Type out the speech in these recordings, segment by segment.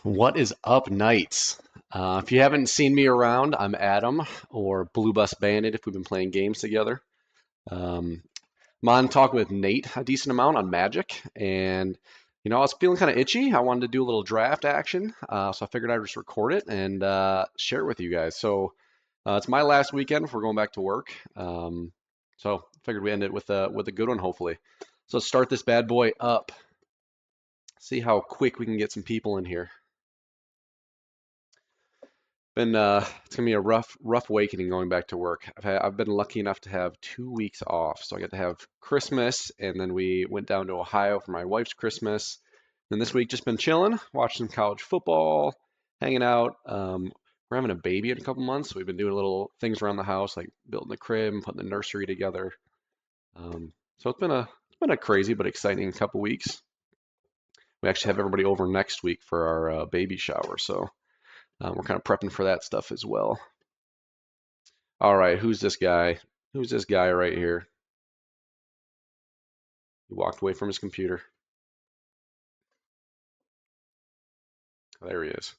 What is up, Knights? If you haven't seen me around, I'm Adam, or Blue Bus Bandit if we've been playing games together. Um, I'm on talking with Nate a decent amount on Magic, and I was feeling kind of itchy. I wanted to do a little draft action, so I figured I'd just record it and share it with you guys. So it's my last weekend before going back to work, so I figured we end it with a good one, hopefully. So let's start this bad boy up. See how quick we can get some people in here. Been it's gonna be a rough awakening going back to work. I've been lucky enough to have 2 weeks off, so I got to have Christmas, and then we went down to Ohio for my wife's Christmas. And this week just been chilling, watching some college football, hanging out. We're having a baby in a couple months, so we've been doing little things around the house, like building the crib and putting the nursery together. So it's been a crazy but exciting couple weeks. We actually have everybody over next week for our baby shower, so we're kind of prepping for that stuff as well. All right, who's this guy? Who's this guy right here? He walked away from his computer. Oh, there he is.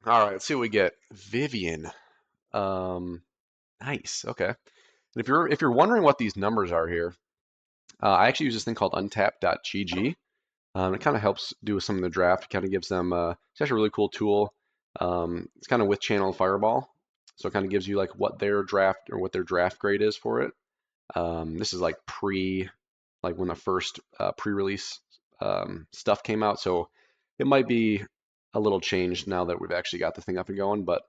All right, let's see what we get. Vivian. Um, nice. Okay. And if you're wondering what these numbers are here, I actually use this thing called untap.gg. It kind of helps do some of the draft. It kind of gives them. It's actually a really cool tool. It's kind of with Channel Fireball, so it kind of gives you like what their draft or what their draft grade is for it. This is like when the first pre-release stuff came out. So it might be a little changed now that we've actually got the thing up and going. But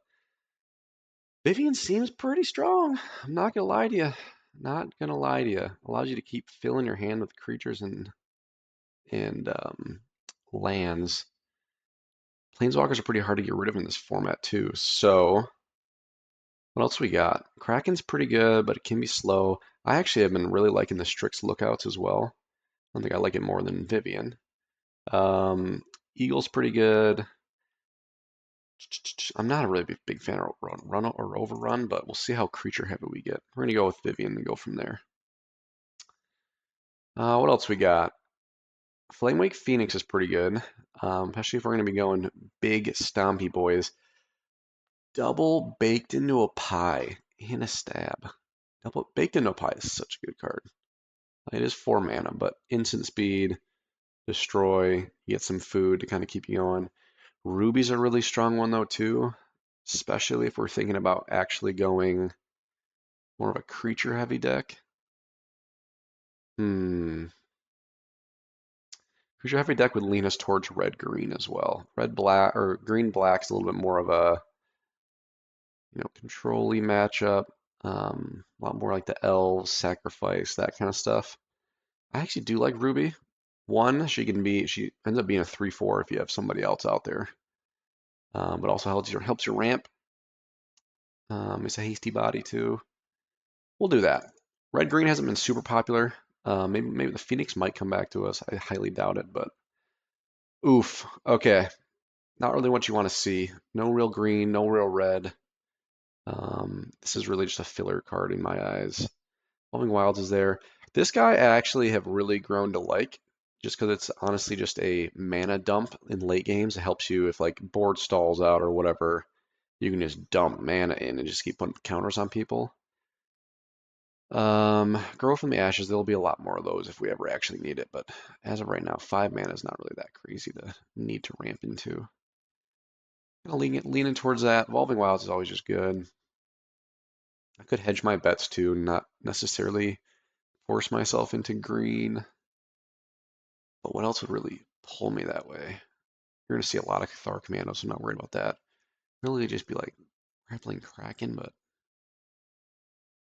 Vivian seems pretty strong. I'm not gonna lie to you. Not gonna lie to you. Allows you to keep filling your hand with creatures and lands. Planeswalkers are pretty hard to get rid of in this format too. So what else we got? Kraken's pretty good, but it can be slow. I actually have been really liking the Strix Lookouts as well. I think I like it more than Vivian. Eagle's pretty good. I'm not a really big fan of run or overrun, but we'll see how creature heavy we get. We're gonna go with Vivian and go from there. What else we got? Flamewake Phoenix is pretty good, especially if we're gonna be going big stompy boys. Double baked into a pie in a stab. Double baked into a pie is such a good card. It is 4 mana, but instant speed, destroy, you get some food to kind of keep you going. Ruby's a really strong one though too, especially if we're thinking about actually going more of a creature heavy deck. Hmm. Creature heavy deck would lean us towards red green as well. Red black or green black's a little bit more of a control-y matchup. A lot more like the elves, sacrifice, that kind of stuff. I actually do like Ruby. One, she ends up being a 3/4 if you have somebody else out there. But also helps your ramp. It's a hasty body too. We'll do that. Red green hasn't been super popular. Maybe the Phoenix might come back to us. I highly doubt it, but oof. Okay, not really what you want to see. No real green, no real red. This is really just a filler card in my eyes. Evolving Wilds is there. This guy I actually have really grown to like, just because it's honestly just a mana dump in late games. It helps you if like board stalls out or whatever. You can just dump mana in and just keep putting counters on people. Grow from the Ashes, there'll be a lot more of those if we ever actually need it, but as of right now, 5 mana is not really that crazy to need to ramp into. Leaning towards that. Evolving Wilds is always just good. I could hedge my bets too, not necessarily force myself into green, but what else would really pull me that way? You're gonna see a lot of Cathar Commando, so I'm not worried about that. Really just be like grappling Kraken, but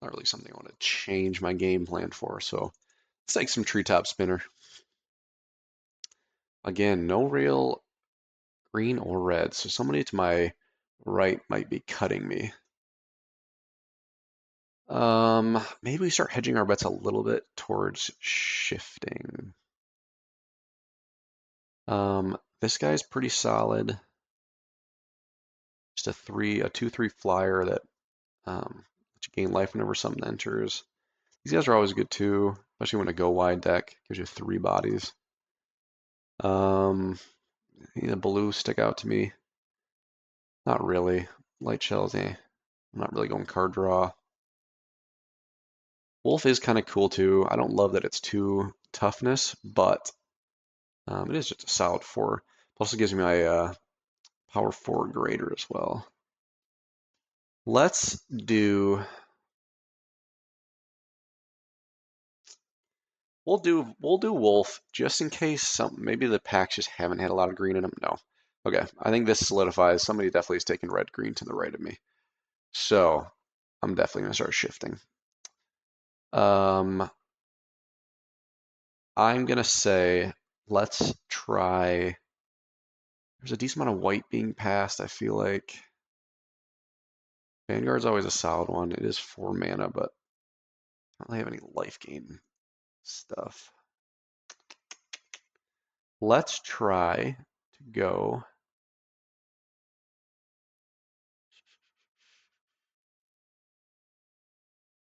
not really something I want to change my game plan for, so let's take some Treetop Spinner. Again, no real green or red, so somebody to my right might be cutting me. Maybe we start hedging our bets a little bit towards shifting. This guy's pretty solid. Just a 2/3 flyer that lets you gain life whenever something enters. These guys are always good too, especially when a go wide deck gives you 3 bodies. Any of the blue stick out to me? Not really. Light shells, eh. I'm not really going card draw. Wolf is kind of cool too. I don't love that it's two toughness, but it is just a solid 4. Plus it gives me my power 4 greater as well. Let's do. We'll do wolf just in case maybe the packs just haven't had a lot of green in them. No. Okay, I think this solidifies. Somebody definitely is taking red green to the right of me. So I'm definitely gonna start shifting. Um, I'm gonna say let's try. There's a decent amount of white being passed. I feel like Vanguard's always a solid one. It is 4 mana, but I don't really have any life gain stuff. Let's try to go.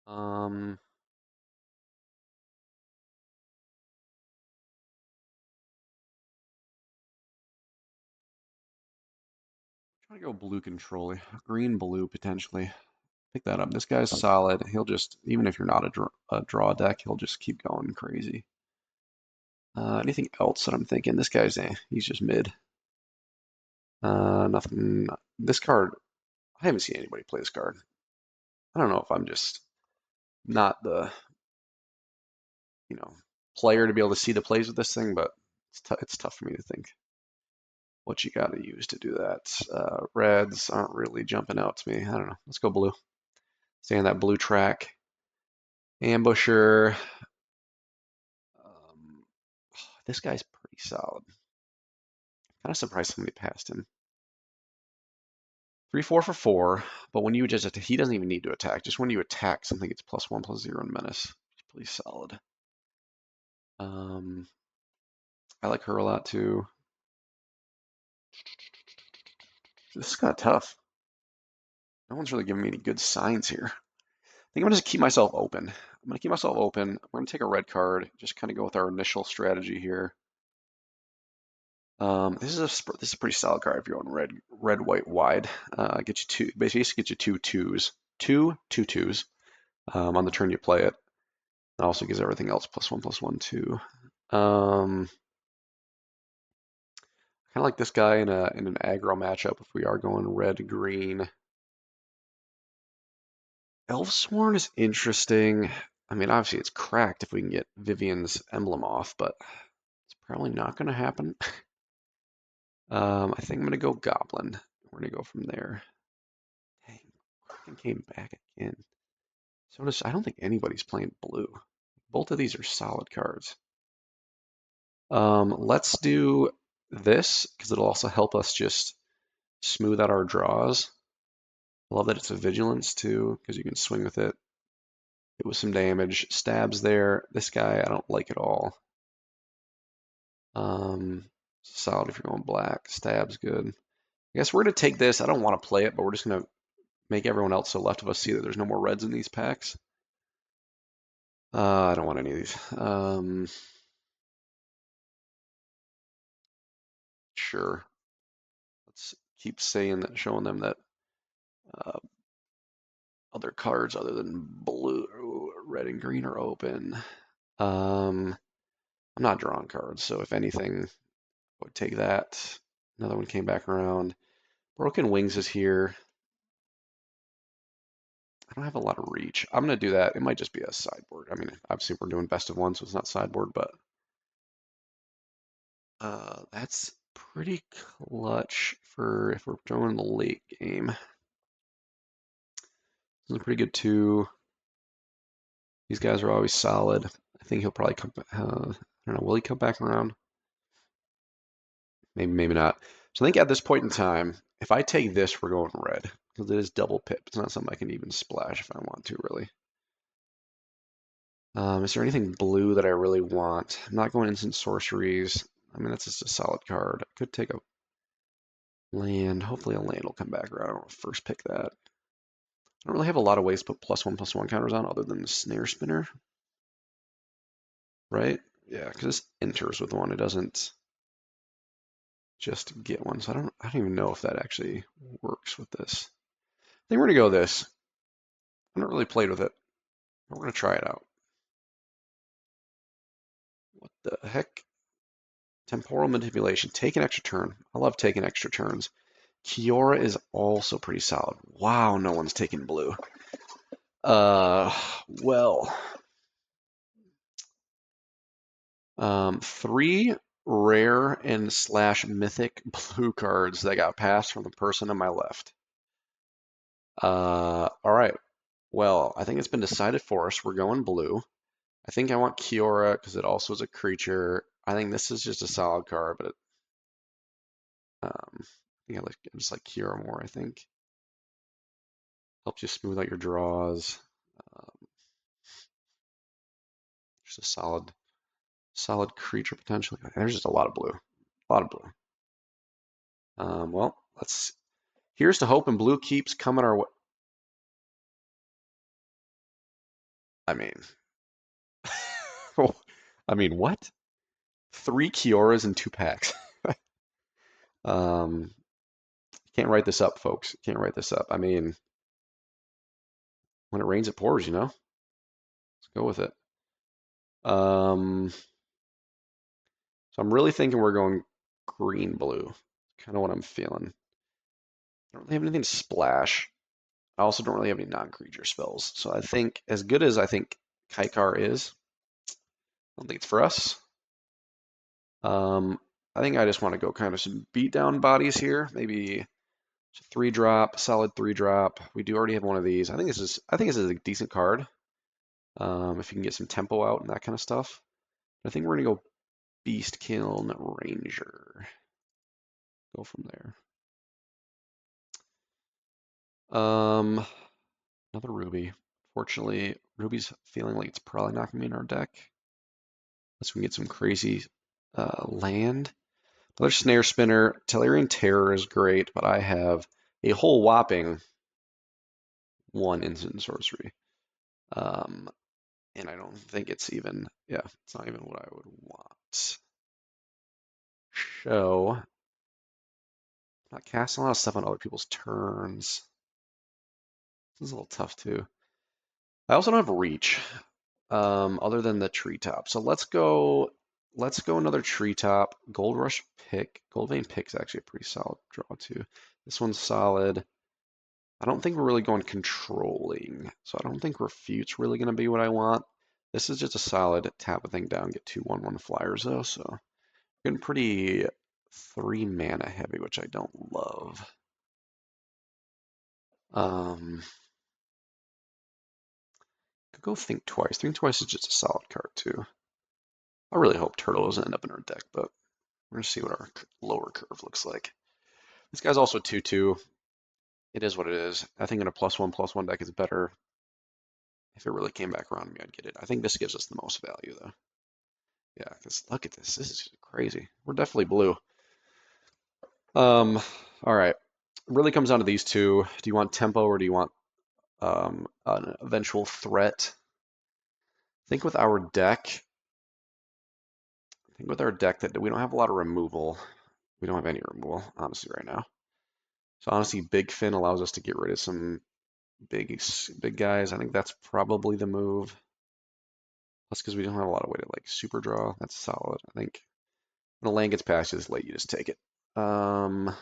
Um, try to go blue control, green blue potentially. Pick that up. This guy's solid. He'll just, even if you're not a draw deck, he'll just keep going crazy. Anything else that I'm thinking? This guy's, he's just mid. Nothing. This card, I haven't seen anybody play this card. I don't know if I'm just not the, you know, player to be able to see the plays with this thing, but it's tough for me to think what you got to use to do that. Reds aren't really jumping out to me. I don't know. Let's go blue. Stay on that blue track. Ambusher. Um, this guy's pretty solid. Kind of surprised somebody passed him. 3/4 for 4, but when you just he doesn't even need to attack. Just when you attack something, it's +1/+0 in menace. It's pretty solid. I like her a lot too. This is kind of tough. No one's really giving me any good signs here. I think I'm gonna just keep myself open. I'm gonna keep myself open. We're gonna take a red card. Just kind of go with our initial strategy here. This is a pretty solid card if you're on red, white, wide. Get you two, basically get you two twos, two twos. On the turn you play it. It also gives everything else +1/+1 too. Kind of like this guy in an aggro matchup if we are going red green. Elfsworn is interesting. I mean, obviously it's cracked if we can get Vivian's emblem off, but it's probably not going to happen. I think I'm going to go Goblin. We're going to go from there. Dang, Kraken came back again. So I don't think anybody's playing blue. Both of these are solid cards. Let's do this because it'll also help us just smooth out our draws. I love that it's a vigilance too because you can swing with it. It was some damage. Stabs there. This guy I don't like at all. Solid if you're going black. Stab's good. I guess we're gonna take this. I don't want to play it, but we're just gonna make everyone else to the left of us see that there's no more reds in these packs. I don't want any of these. Sure. Let's keep saying that, showing them that uh, other cards other than blue, red, and green are open. I'm not drawing cards, so if anything, I would take that. Another one came back around. Broken Wings is here. I don't have a lot of reach. I'm going to do that. It might just be a sideboard. I mean, obviously we're doing best of one, so it's not sideboard, but that's pretty clutch for if we're throwing the late game. This is pretty good too. These guys are always solid. I think he'll probably come. I don't know. Will he come back around? Maybe, maybe not. So I think at this point in time, if I take this, we're going red because it is double pip. It's not something I can even splash if I want to, really. Is there anything blue that I really want? I'm not going instant sorceries. I mean, that's just a solid card. I could take a land. Hopefully a land will come back around. I'll first pick that. I don't really have a lot of ways to put +1/+1 counters on other than the snare spinner, right? Yeah, because this enters with one. It doesn't. just to get one. So I don't even know if that actually works with this. I think we're gonna go this. I haven't really played with it, but we're gonna try it out. What the heck? Temporal manipulation. Take an extra turn. I love taking extra turns. Kiora is also pretty solid. Wow, no one's taking blue. Well, three rare and slash mythic blue cards that got passed from the person on my left. All right. Well, I think it's been decided for us. We're going blue. I think I want Kiora because it also is a creature. I think this is just a solid card, but I think I just like Kiora more, I think. Helps you smooth out your draws. Um, just a solid creature potentially. There's just a lot of blue. A lot of blue. Well, here's to hope and blue keeps coming our way. I mean, I mean, what? Three Kioras and two packs. Um, can't write this up, folks. Can't write this up. I mean, when it rains, it pours, you know? Let's go with it. So I'm really thinking we're going green blue. Kind of what I'm feeling. I don't really have anything to splash. I also don't really have any non-creature spells. So I think as good as I think Kaikar is, I don't think it's for us. I think I just want to go kind of some beat down bodies here. Maybe a 3-drop, solid 3-drop. We do already have one of these. I think this is a decent card. If you can get some tempo out and that kind of stuff. I think we're gonna go Beast Kiln Ranger. Go from there. Another Ruby. Fortunately, Ruby's feeling like it's probably not gonna be in our deck. Unless we can get some crazy land. Another Snare Spinner. Tellurian Terror is great, but I have a whole whopping 1 instant sorcery. And I don't think it's even, yeah, it's not even what I would want. So, I'm not casting a lot of stuff on other people's turns. This is a little tough too. I also don't have reach, other than the treetop. So let's go another treetop. Gold Rush pick. Gold Vein pick's actually a pretty solid draw too. This one's solid. I don't think we're really going controlling, so I don't think Refute's really going to be what I want. This is just a solid tap a thing down, get 2/1/1 flyers though, so getting pretty 3 mana heavy, which I don't love. Could go Think Twice. Think Twice is just a solid card too. I really hope Turtle doesn't end up in our deck, but we're gonna see what our lower curve looks like. This guy's also 2/2. It is what it is. I think in a +1/+1 deck is better. If it really came back around to me, I'd get it. I think this gives us the most value though. Yeah, because look at this. This is crazy. We're definitely blue. All right. It really comes down to these two. Do you want tempo or do you want an eventual threat? I think with our deck that we don't have a lot of removal. We don't have any removal, honestly, right now. So honestly, Big Fin allows us to get rid of some big guys. I think that's probably the move. Plus, because we don't have a lot of way to like super draw. That's solid. I think when a land gets past you this late, you just take it. Another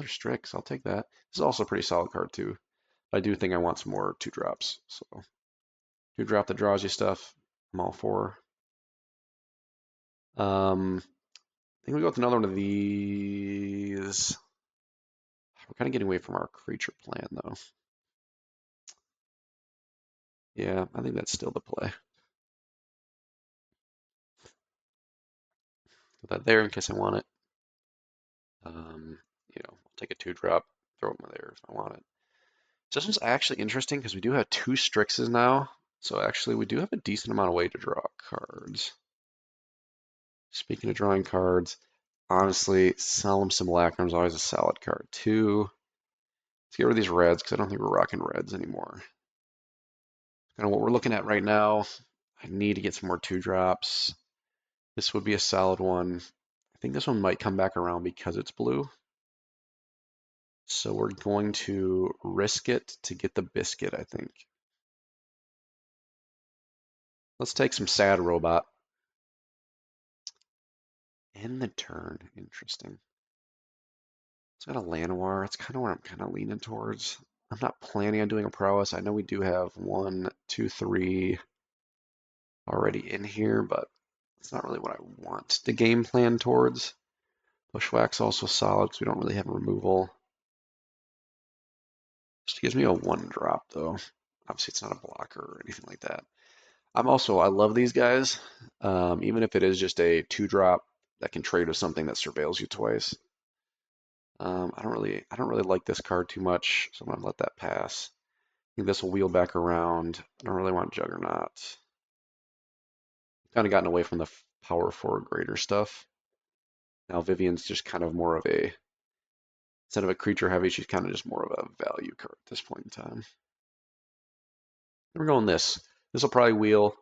Strix. I'll take that. This is also a pretty solid card too. I do think I want some more 2-drops. So 2-drop that draws you stuff. I'm all for. I think we go with another one of these. We're kind of getting away from our creature plan though. Yeah, I think that's still the play. Put that there in case I want it. I'll take a 2-drop, throw it in there if I want it. So this one's actually interesting because we do have 2 Strixes now. So actually we do have a decent amount of way to draw cards. Speaking of drawing cards, honestly, Solemn Simulacrum is always a solid card too. Let's get rid of these reds because I don't think we're rocking reds anymore. Kind of what we're looking at right now. I need to get some more 2-drops. This would be a solid one. I I think this one might come back around because it's blue. So we're going to risk it to get the biscuit, I think. Let's take some sad robot. End the turn. Interesting. It's got a Llanowar. That's kind of where I'm kind of leaning towards. I'm not planning on doing a prowess. I know we do have 1, 2, 3 already in here, but it's not really what I want to game plan towards. Bushwhack's also solid because we don't really have removal. Just gives me a 1-drop though. Obviously, it's not a blocker or anything like that. I love these guys. Even if it is just a 2-drop that can trade with something that surveils you twice. I don't really like this card too much, so I'm gonna let that pass. I think this will wheel back around. I don't really want Juggernaut. Kind of gotten away from the power 4 greater stuff. Now Vivian's just kind of more of a, instead of a creature heavy, she's kind of just more of a value card at this point in time. We're going this. This will probably wheel.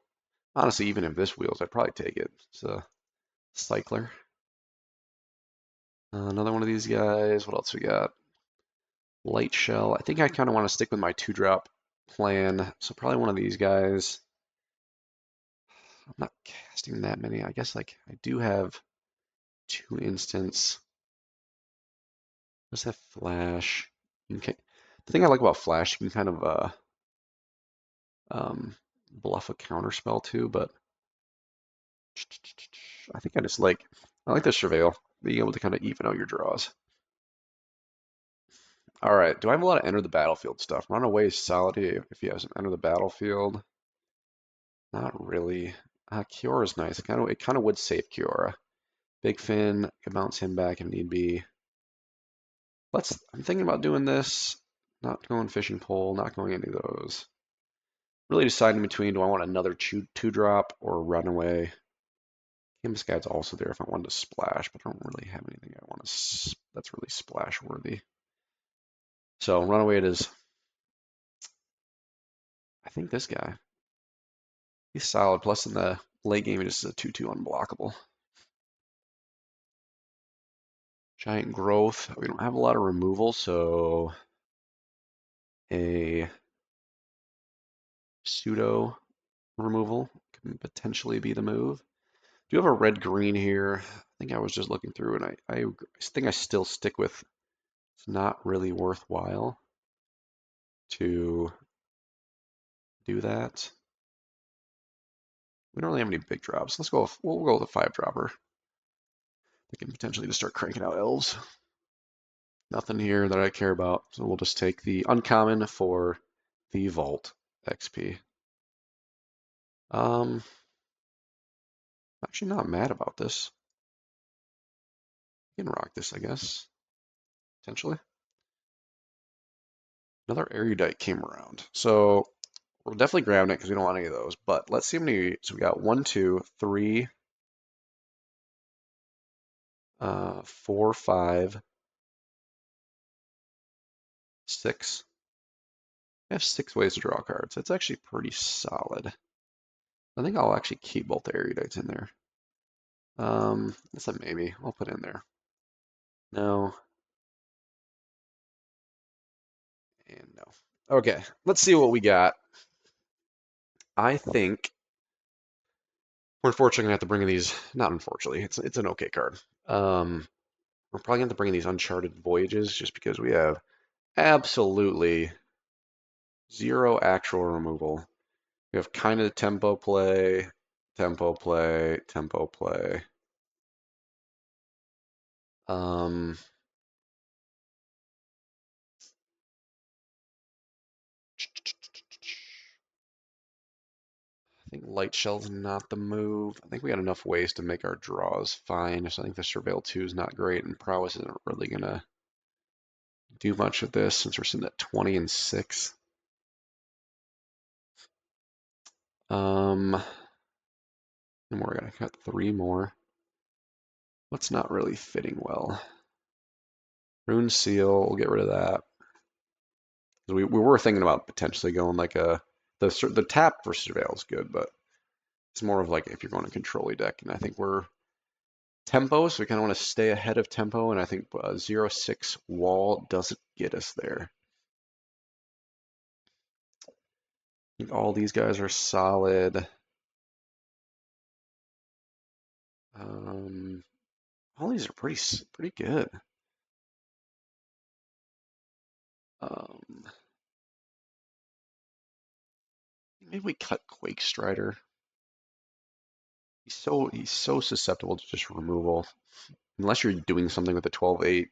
Honestly, even if this wheels, I'd probably take it. It's a cycler. Another one of these guys. What else we got? Light shell. I think I kind of want to stick with my 2-drop plan. So probably one of these guys. I'm not casting that many. I guess like I do have 2 instants. What's that flash? The thing I like about flash, you can kind of bluff a counter spell too, but I think I like the surveil, being able to kind of even out your draws. All right, do I have a lot of enter the battlefield stuff? Runaway is solid if you have some enter the battlefield. Not really. Kiora is nice. It kind of would save Kiora. Big Finn, can bounce him back if need be. I'm thinking about doing this. Not going fishing pole, not going any of those. Really deciding between, do I want another 2-drop or runaway? Kim's Guide's also there if I wanted to splash, but I don't really have anything I want to that's really splash worthy. So runaway it is. I think this guy. He's solid. Plus in the late game, it is a 2/2 unblockable. Giant growth. We don't have a lot of removal, so a pseudo removal can potentially be the move. Do you have a red green here? I think I was just looking through, and I think I still stick with it's not really worthwhile to do that. We don't really have any big drops. We'll go with a 5-dropper. We can potentially just start cranking out elves. Nothing here that I care about, so we'll just take the uncommon for the Vault XP. I'm actually not mad about this. We can rock this, I guess, potentially. Another erudite came around, so we're definitely grabbing it because we don't want any of those. But let's see how many. So we got 1, 2, 3, 4, 5, 6. I have 6 ways to draw cards. That's actually pretty solid. I think I'll actually keep both the erudites in there. That's a maybe. I'll put in there. No. And no. Okay, let's see what we got. I think we're unfortunately gonna have to bring in these. Not unfortunately, it's an okay card. We're probably gonna have to bring in these Uncharted Voyages just because we have absolutely 0 actual removal. We have kind of tempo play, tempo play, tempo play. Um, I think Light Shell's not the move. I think we got enough ways to make our draws fine. So I think the Surveil 2 is not great, and Prowess isn't really gonna do much of this since we're sitting at 20 and 6. And we're gonna cut 3 more. What's not really fitting well? Rune Seal, we'll get rid of that. We were thinking about potentially going like the tap for Surveil is good, but it's more of like if you're going to control a deck, and I think we're tempo, so we kind of want to stay ahead of tempo, and I think 0-6 wall doesn't get us there. I think all these guys are solid. Um, all these are pretty good. Um, maybe we cut Quake Strider. He's so susceptible to just removal. Unless you're doing something with the 12-8, it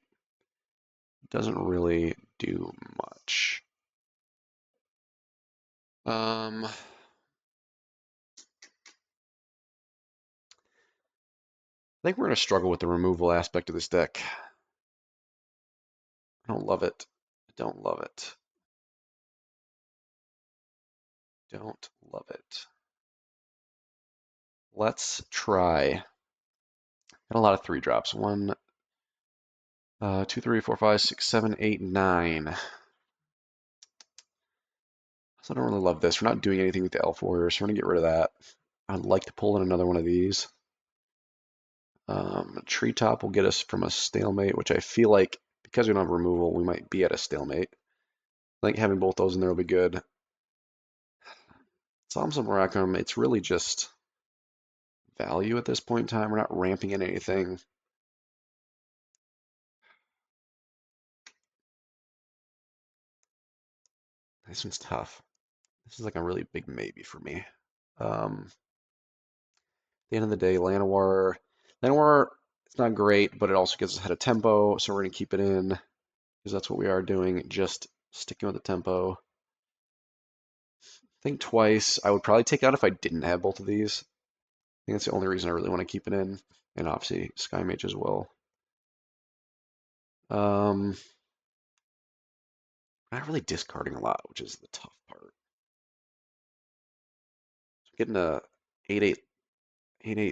doesn't really do much. I think we're going to struggle with the removal aspect of this deck. I don't love it. I don't love it. Don't love it. Let's try. Got a lot of 3-drops. 1, 2, 3, 4, 5, 6, 7, 8, 9. So I don't really love this. We're not doing anything with the Elf Warrior, so we're going to get rid of that. I'd like to pull in another one of these. Treetop will get us from a stalemate, which I feel like because we don't have removal, we might be at a stalemate. I think having both those in there will be good. Psalms of Maracum, it's really just value at this point in time. We're not ramping in anything. This one's tough. This is like a really big maybe for me. At the end of the day, Llanowar, it's not great, but it also gets us ahead of tempo, so we're going to keep it in because that's what we are doing, just sticking with the tempo. Think twice. I would probably take out if I didn't have both of these. I think that's the only reason I really want to keep it in, and obviously Sky Mage as well. Not really discarding a lot, which is the tough part. So getting a 8-8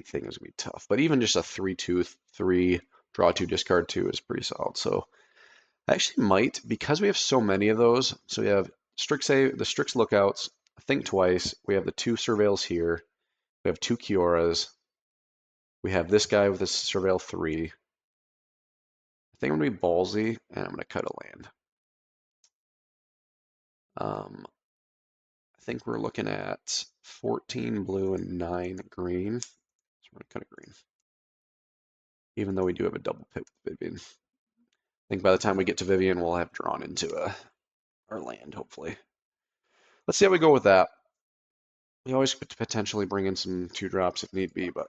thing is gonna be tough, but even just a 3-2, 3, draw 2, discard 2 is pretty solid. So I actually might, because we have so many of those. So we have Strix, the Strix Lookouts, Think Twice. We have the 2 Surveils here. We have 2 Kioras. We have this guy with a Surveil 3. I think I'm gonna be ballsy, and I'm gonna cut a land. I think we're looking at 14 blue and 9 green. So we're gonna cut a green, even though we do have a double pit with Vivian. I think by the time we get to Vivian, we'll have drawn into our land, hopefully. Let's see how we go with that. We always could potentially bring in some 2-drops if need be, but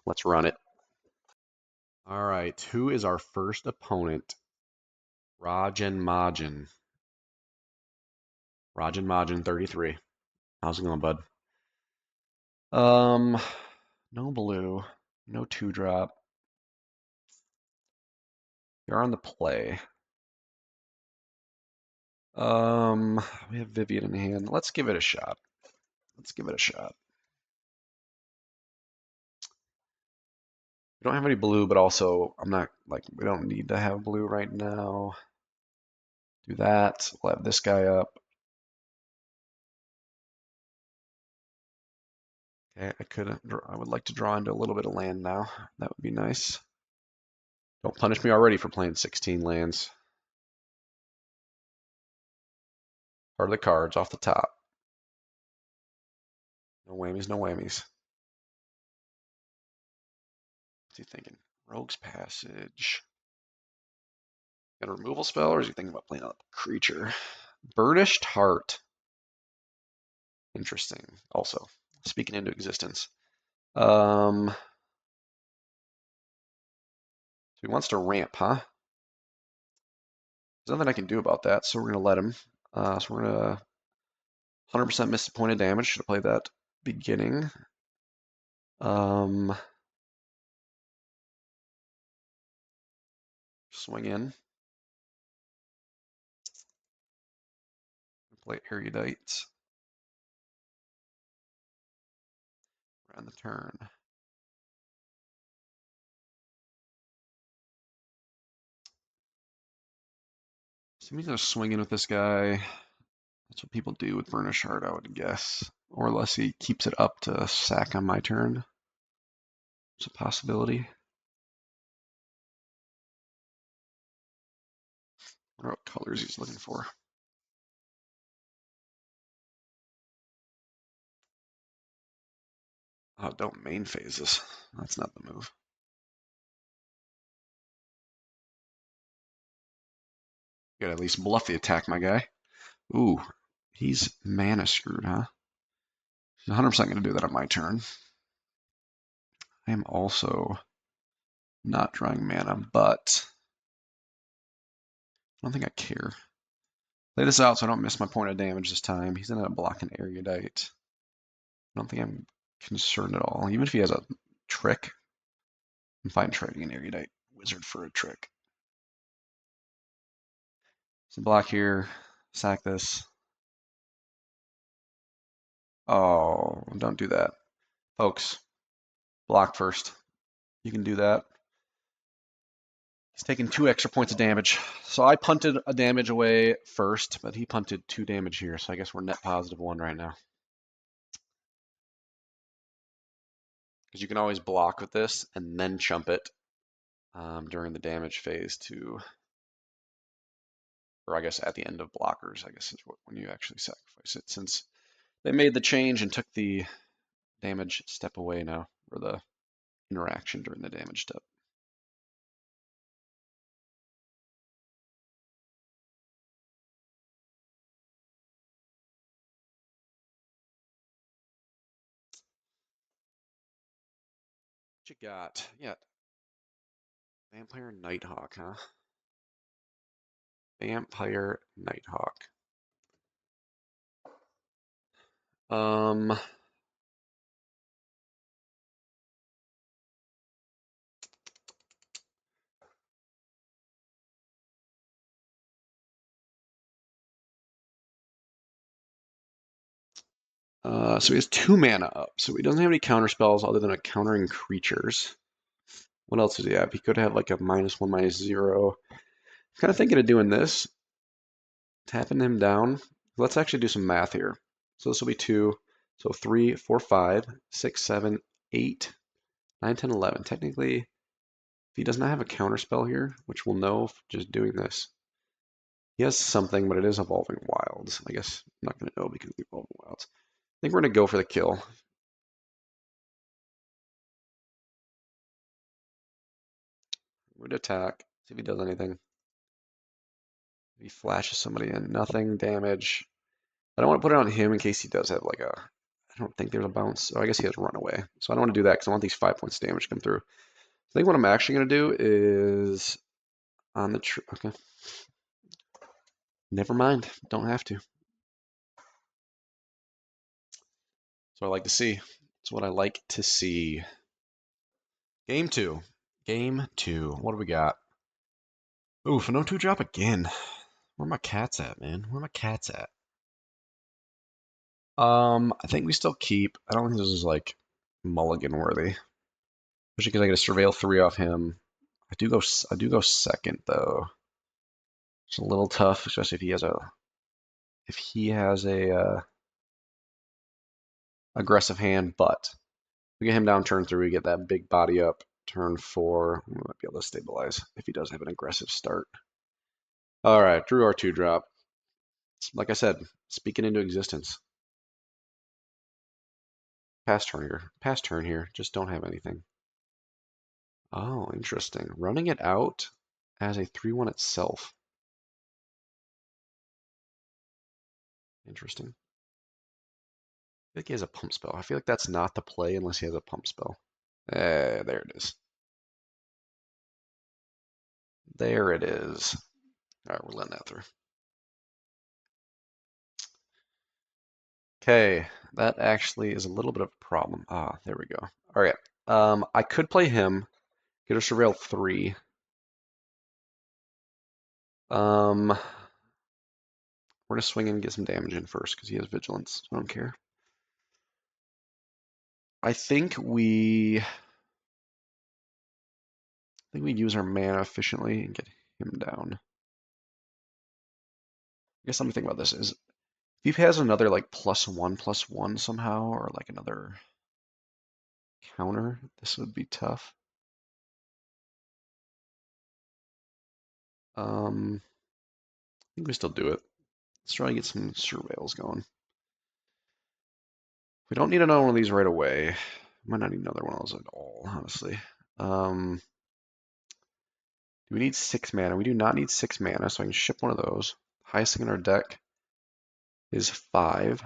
let's run it. All right, who is our first opponent? Rajan Majin. Rajan Majin, 33. How's it going, bud? No blue, no 2-drop. You're on the play. We have Vivian in hand. Let's give it a shot. Let's give it a shot. We don't have any blue, but also I'm not like we don't need to have blue right now. Do that. We'll have this guy up. Okay, I would like to draw into a little bit of land now. That would be nice. Don't punish me already for playing 16 lands. Part of the cards off the top. No whammies, no whammies. What's he thinking? Rogue's Passage. Got a removal spell, or is he thinking about playing a creature? Burnished Heart. Interesting. Also, speaking into existence. So he wants to ramp, huh? There's nothing I can do about that, so we're gonna let him. So we're gonna 100% miss the point of damage. Should have played that beginning. Swing in. Play Erudite. Around the turn. So he's gonna swing in with this guy. That's what people do with Burnish Heart, I would guess. Or unless he keeps it up to sack on my turn. It's a possibility. I wonder what colors he's looking for. Oh, don't main phases. That's not the move. You gotta at least bluff the attack, my guy. Ooh, he's mana screwed, huh? He's 100% gonna do that on my turn. I am also not drawing mana, but I don't think I care. Play this out so I don't miss my point of damage this time. He's gonna block an erudite. I don't think I'm concerned at all. Even if he has a trick, I'm fine trading an erudite wizard for a trick. So block here, sack this. Oh, don't do that. Folks, block first. You can do that. He's taking 2 extra points of damage. So I punted a damage away first, but he punted 2 damage here. So I guess we're net +1 right now. Because you can always block with this and then chump it during the damage phase to, or I guess at the end of blockers, I guess is when you actually sacrifice it. Since they made the change and took the damage step away now, or the interaction during the damage step. What you got? Yeah, Vampire Nighthawk, huh? Vampire Nighthawk. Um, so he has 2 mana up. So he doesn't have any counter spells other than a countering creatures. What else does he have? He could have like a -1, -0. I'm kind of thinking of doing this, tapping him down. Let's actually do some math here. So this will be 2. So 3, 4, 5, 6, 7, 8, 9, 10, 11. Technically, if he does not have a counter spell here, which we'll know just doing this, he has something, but it is Evolving Wilds. I guess I'm not going to know because of the Evolving Wilds. I think we're going to go for the kill. Would attack, see if he does anything. If he flashes somebody in, nothing, damage. I don't want to put it on him in case he does have like a, I don't think there's a bounce. Oh, I guess he has runaway. So I don't want to do that because I want these 5 points damage to come through. I think what I'm actually going to do is on the, okay. Never mind, don't have to. That's what I like to see. That's what I like to see. Game 2. Game 2. What do we got? Oof, no 2-drop again. Where my cats at, man? Where my cats at? I think we still keep. I don't think this is like mulligan worthy, especially because I get a surveil 3 off him. I do go second though. It's a little tough, especially if he has a aggressive hand. But we get him down turn 3, we get that big body up. Turn 4, we might be able to stabilize if he does have an aggressive start. All right, drew our 2-drop. Like I said, speaking into existence. Pass turn here. Just don't have anything. Oh, interesting. Running it out as a 3/1 itself. Interesting. I feel like he has a pump spell. I feel like that's not the play unless he has a pump spell. There it is. There it is. All right, we're letting that through. Okay, that actually is a little bit of a problem. Ah, there we go. All right. I could play him, get a surveil 3. We're gonna swing in and get some damage in first because he has vigilance. So I don't care. I think we use our mana efficiently and get him down. I guess let me think about this. Is if he has another like +1/+1 somehow, or like another counter. This would be tough. I think we still do it. Let's try to get some surveils going. We don't need another one of these right away. Might not need another one of those at all, honestly. Do we need 6 mana? We do not need 6 mana, so I can ship one of those. Highest thing in our deck is 5.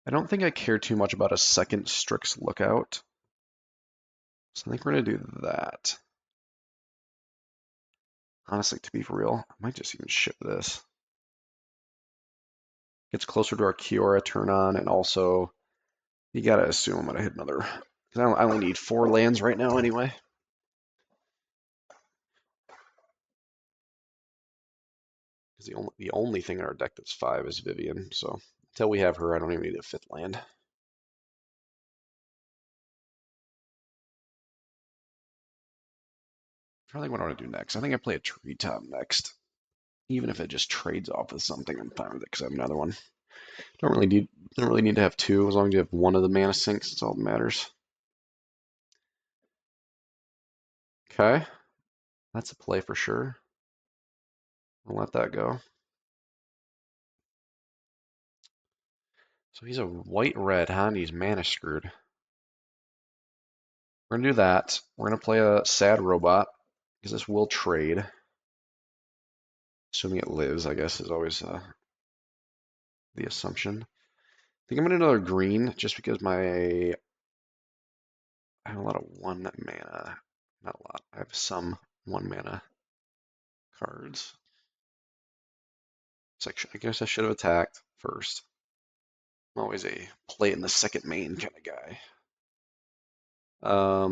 I don't think I care too much about a second Strix Lookout, so I think we're going to do that. Honestly, to be for real, I might just even ship this. Gets closer to our Kiora turn on, and also you gotta assume I'm gonna hit another. Because I only need 4 lands right now anyway. Because the only thing in our deck that's 5 is Vivian, so until we have her, I don't even need a 5th land. I'm trying to think what I want to do next. I think I play a Treetop next. Even if it just trades off with something, I'm fine with it because I have another one. Don't really need to have 2, as long as you have one of the mana sinks, that's all that matters. Okay, that's a play for sure. I'll let that go. So he's a white-red, huh? And he's mana screwed. We're gonna do that. We're gonna play a sad robot because this will trade, assuming it lives. I guess is always the assumption. I think I'm gonna do another green just because I have a lot of 1 mana. Not a lot. I have some 1 mana cards. It's like, I guess I should have attacked first. I'm always a play in the second main kind of guy. All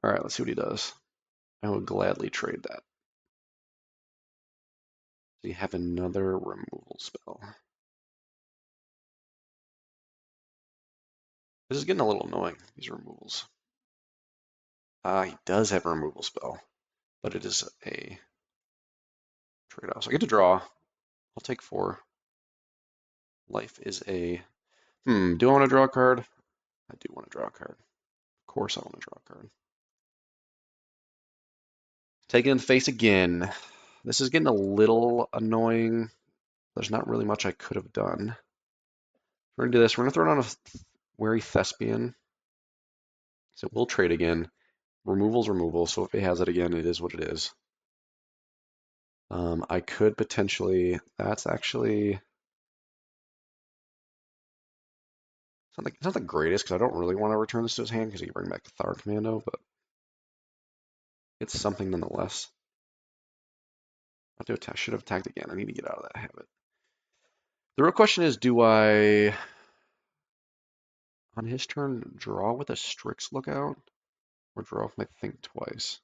right, let's see what he does. I would gladly trade that. So you have another removal spell. This is getting a little annoying, these removals. He does have a removal spell, but it is a trade-off. So I get to draw. I'll take 4. Life is a... do I want to draw a card? I do want to draw a card. Of course I want to draw a card. Take it in the face again. This is getting a little annoying. There's not really much I could have done. We're going to do this. We're going to throw down a Wary Thespian. So we'll trade again. Removal's removal, so if he has it again, it is what it is. I could potentially... That's actually... It's not the greatest, because I don't really want to return this to his hand, because he can bring back the Thar Commando, but it's something nonetheless. I should have attacked again. I need to get out of that habit. The real question is, do I, on his turn, draw with a Strix Lookout, or draw with my Think Twice?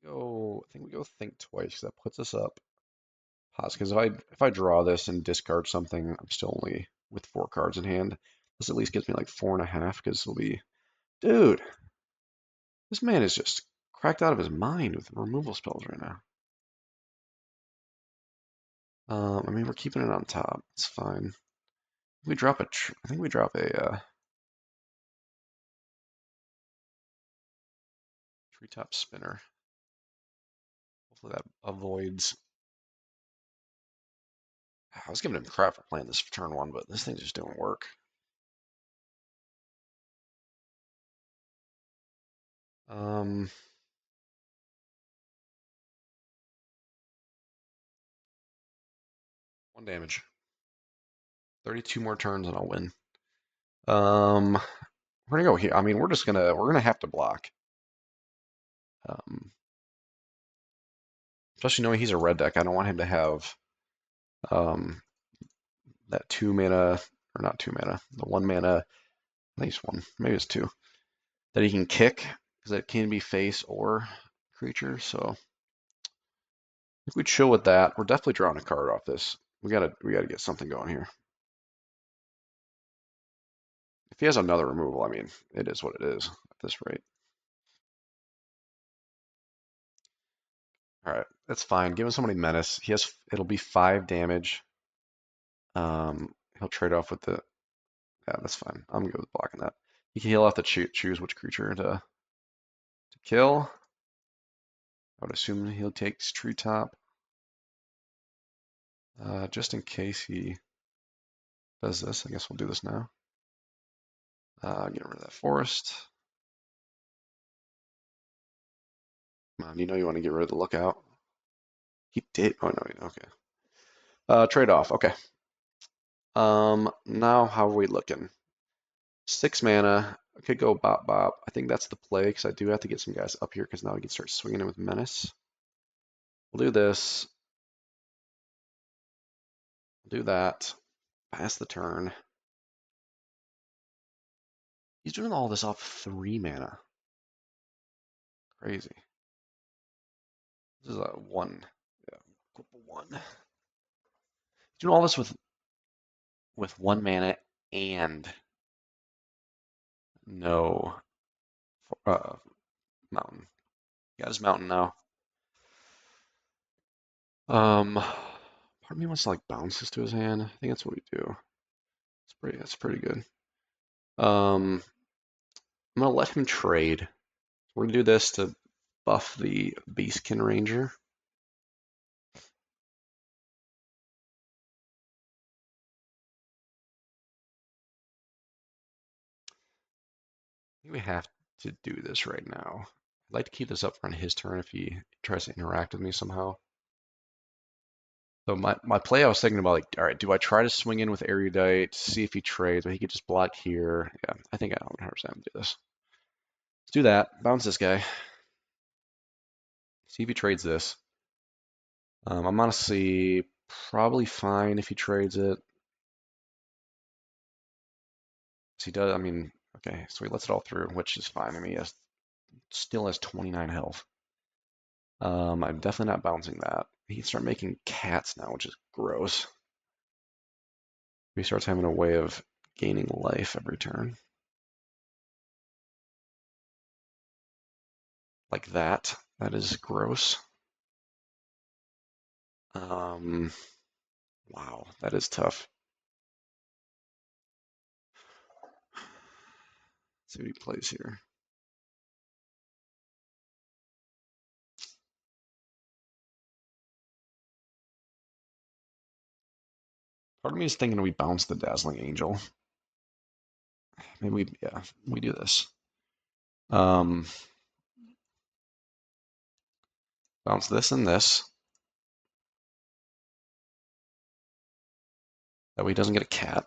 I think we go Think Twice, because that puts us up. Because if I draw this and discard something, I'm still only with 4 cards in hand. This at least gives me like 4.5, because it'll be... Dude! This man is just cracked out of his mind with removal spells right now. I mean, we're keeping it on top. It's fine. I think we drop a treetop spinner. Hopefully that avoids. I was giving him crap for playing this for turn 1, but this thing just didn't work. Um, 1 damage. 32 more turns and I'll win. We're gonna go here. I mean, we're gonna have to block. Especially knowing he's a red deck, I don't want him to have that 2 mana, or not 2 mana, the 1 mana, at least 1, maybe it's 2, that he can kick, because it can be face or creature, so I think we chill with that. We're definitely drawing a card off this. We gotta get something going here. If he has another removal, I mean, it is what it is at this rate. All right, That's fine. Give him somebody menace. It'll be 5 damage. He'll trade off with the, yeah, that's fine. I'm good with blocking that. He'll have to choose which creature to kill. I would assume he'll take Tree Top. Just in case he does this, I guess we'll do this now. Get rid of that forest. Come on, you know you want to get rid of the lookout. He did. Oh no, okay. Trade off. Okay. Now how are we looking? 6 mana. I could go bop bop. I think that's the play because I do have to get some guys up here because now we can start swinging in with menace. We'll do this. We'll do that. Pass the turn. He's doing all this off 3 mana. Crazy. This is a 1. Yeah, one. He's doing all this with 1 mana and no mountain. He got his mountain now. Part of me wants to like bounce this to his hand. I think that's what we do. That's pretty good. I'm gonna let him trade. We're gonna do this to buff the Beastkin Ranger. I think we have to do this right now. I'd like to keep this up on his turn if he tries to interact with me somehow. So my play, I was thinking about like, all right, do I try to swing in with Erudite, see if he trades, but he could just block here. Yeah, I think I 100% do this. Let's do that. Bounce this guy. See if he trades this. I'm honestly probably fine if he trades it. He does, I mean, okay, so he lets it all through, which is fine. I mean, still has 29 health. I'm definitely not bouncing that. He can start making cats now, which is gross. He starts having a way of gaining life every turn. Like that. That is gross. Wow, that is tough. Let's see what he plays here. Part of me is thinking we bounce the Dazzling Angel. Maybe we do this. Bounce this and this. That way he doesn't get a cat.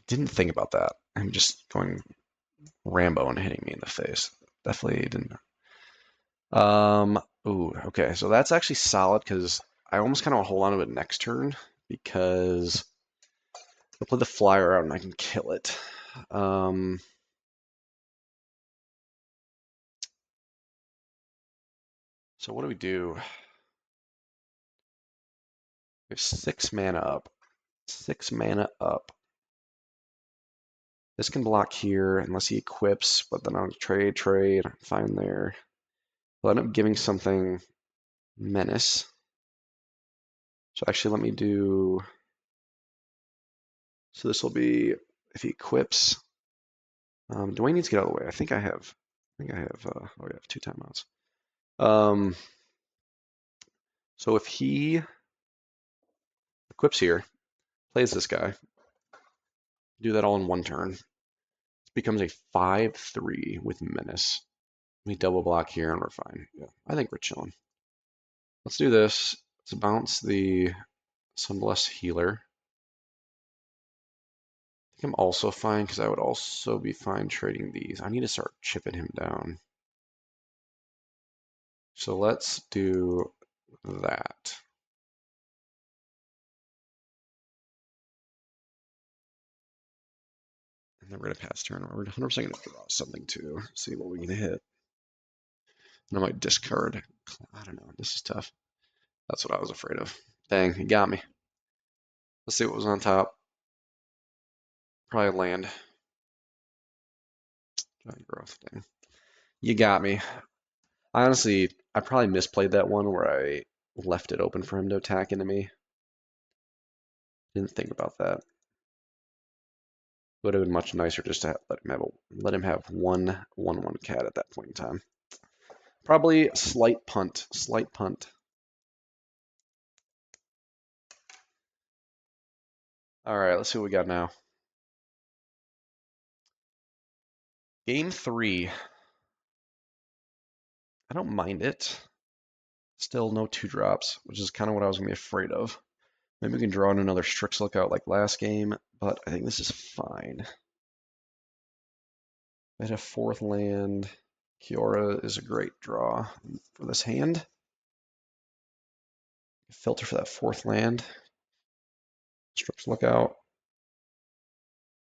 Didn't think about that. I'm just going Rambo and hitting me in the face. Definitely didn't. Ooh, okay. So that's actually solid because I almost kind of want to hold on to it next turn because I'll play the flyer out and I can kill it. So what do we do? We have 6 mana up. 6 mana up. This can block here unless he equips, but then I'll trade, fine there. I'll end up giving something menace. So actually let me do, so this will be, if he equips, Dwayne needs to get out of the way. I think I have, oh yeah, I have 2 timeouts. So if he equips here, plays this guy, do that all in 1 turn, it becomes a 5/3 with menace. We double block here and we're fine. Yeah, I think we're chilling. Let's do this. Let's bounce the Sunblessed Healer. I think I'm also fine because I would also be fine trading these. I need to start chipping him down. So let's do that. And then we're going to pass turn. We're 100% going to draw something too. See what we can hit. And I might discard. I don't know. This is tough. That's what I was afraid of. Dang, he got me. Let's see what was on top. Probably land. Giant growth. Dang. You got me. Honestly, I probably misplayed that one where I left it open for him to attack into me. Didn't think about that. Would have been much nicer just to let him have one cat at that point in time. Probably slight punt. Slight punt. All right, let's see what we got now. Game 3. I don't mind it. Still no 2-drops, which is kind of what I was going to be afraid of. Maybe we can draw in another Strix Lookout like last game, but I think this is fine. I had a 4th land. Kiora is a great draw for this hand. Filter for that 4th land. Strix Lookout.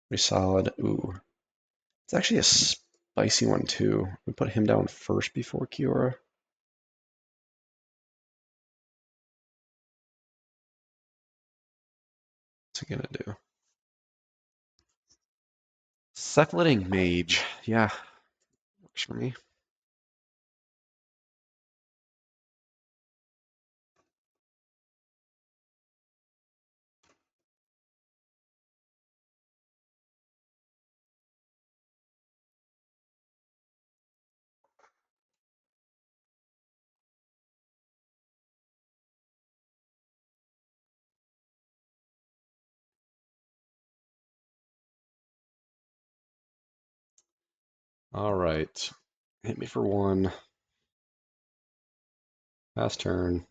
Pretty solid. Ooh. It's actually a spicy one too. We put him down first before Kiora. What's he gonna do? Cephalitic Mage. Yeah, works for me. All right. Hit me for 1. Pass turn.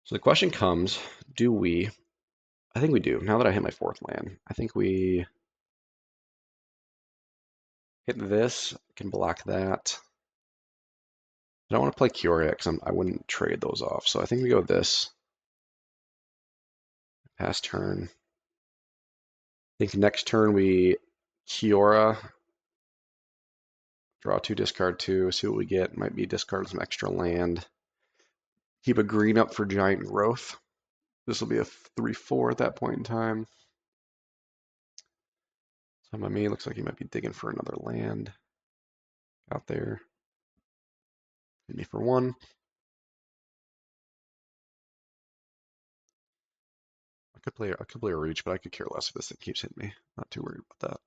So the question comes, do we? I think we do. Now that I hit my 4th land, I think we hit this, can block that. I don't want to play Kiora because I wouldn't trade those off. So I think we go this. Pass turn. I think next turn we Kiora, draw 2, discard 2, see what we get. Might be discard some extra land. Keep a green up for giant growth. This will be a 3/4 at that point in time. So by me, it looks like he might be digging for another land out there. Hit me for 1. I could play a reach, but I could care less if this thing keeps hitting me. Not too worried about that.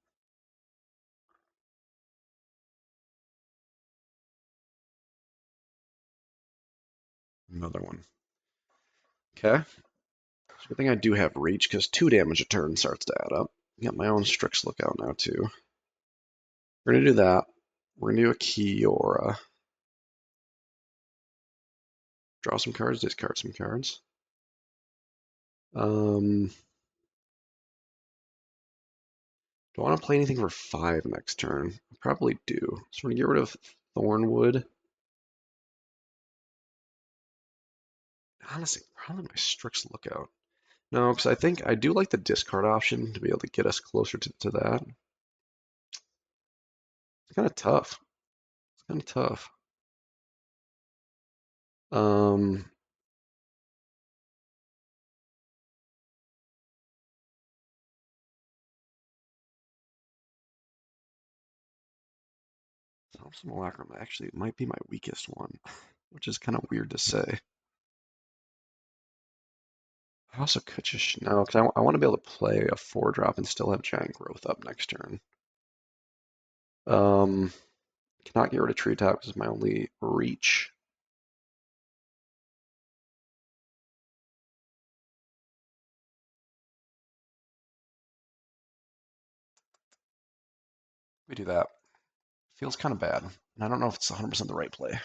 Another one. Okay. So good thing I do have reach because 2 damage a turn starts to add up. Got my own Strix Lookout now too. We're gonna do that. We're gonna do a Kiora. Draw some cards, discard some cards. Do I want to play anything for 5 next turn? I probably do. So we're gonna get rid of Thornwood. Honestly, probably my Strix Lookout. No, because I think I do like the discard option to be able to get us closer to that. It's kind of tough. It's kind of tough. Um, Thompson Malacrum actually might be my weakest one, which is kind of weird to say. I also could just no, because I want to be able to play a 4-drop and still have giant growth up next turn. Um, cannot get rid of Treetop because it's my only reach. We do that. Feels kind of bad, and I don't know if it's 100% the right play.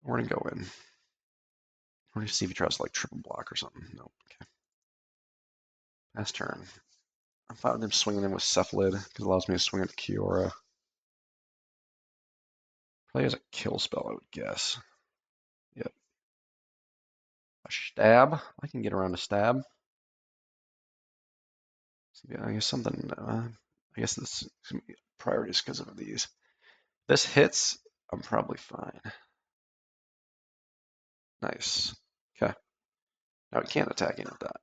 We're gonna go in. We're gonna see if he tries to like triple block or something. Nope. Okay. Pass turn. I'm fine with him swinging in with Cephalid because it allows me to swing at Kiora. Probably has a kill spell, I would guess. Yep. A stab. I can get around a stab. So, yeah, I guess something. I guess this is gonna be priorities because of these. This hits. I'm probably fine. Nice. Okay. Now it can't attack in with that.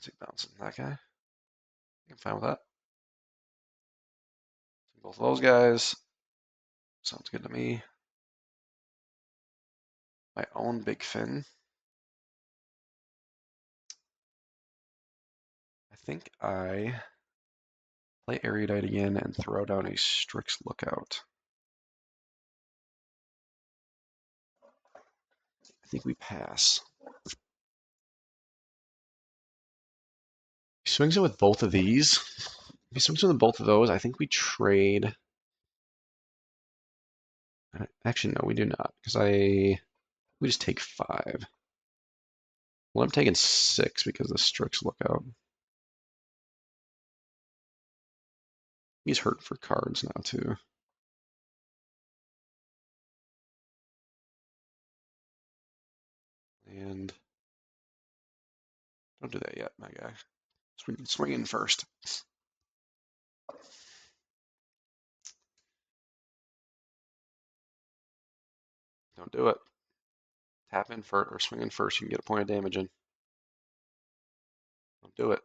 What's he bouncing? That guy? I'm fine with that. Both of those guys. Sounds good to me. My own Big Fin. I think I play Erudite again and throw down a Strix Lookout. I think we pass. He swings it with both of these. If he swings it with both of those, I think we trade. Actually, no, we do not, because we just take 5. Well, I'm taking 6 because of the Strix Lookout. He's hurt for cards now, too. And don't do that yet, my guy. Swing in first. Don't do it. Tap in first or swing in first. You can get a point of damage in. Don't do it.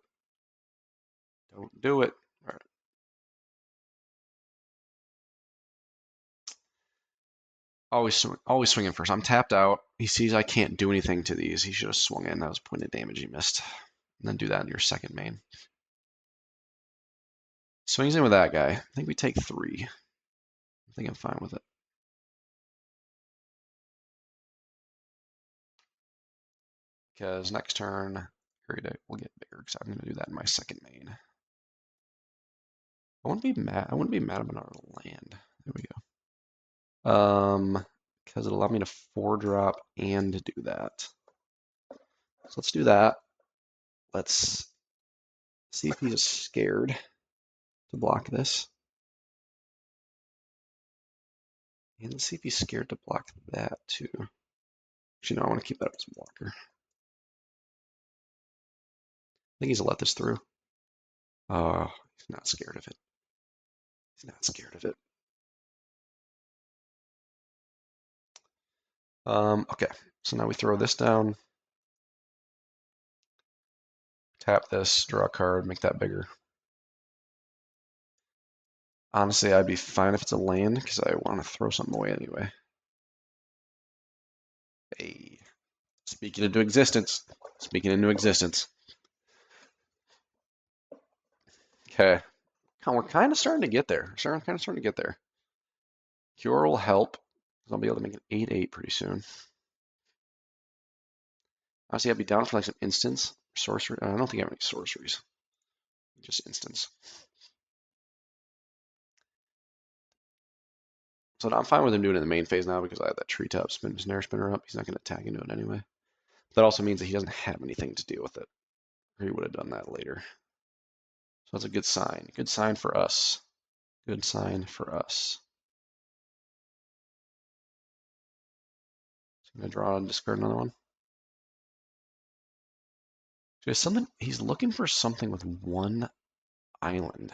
Don't do it. All right. Always swing in first. I'm tapped out. He sees I can't do anything to these. He should have swung in. That was a point of damage he missed. And then do that in your second main. Swings in with that guy. I think we take 3. I think I'm fine with it. Because next turn, we'll get bigger because I'm going to do that in my second main. I wouldn't be mad. I wouldn't be mad about another land. There we go. Because it'll allow me to 4-drop and do that. So let's do that. Let's see if he's scared to block this. And let's see if he's scared to block that too. Actually, no, I want to keep that as a blocker. I think he's let this through. Oh, he's not scared of it. He's not scared of it. Okay, so now we throw this down. Tap this, draw a card, make that bigger. Honestly, I'd be fine if it's a land because I want to throw something away anyway. Hey, speaking into existence. Speaking into existence. Okay, we're kind of starting to get there. Kind of starting to get there. Cure will help. I'll be able to make an 8/8 pretty soon. Honestly, I'd be down for like some instants. Sorcery. I don't think I have any sorceries. Just instants. So I'm fine with him doing it in the main phase now because I have that treetop snare spinner up. He's not going to attack into it anyway. That also means that he doesn't have anything to deal with it. Or he would have done that later. So that's a good sign. Good sign for us. Good sign for us. So I'm going to draw and discard another one. There's something, he's looking for something with 1 island.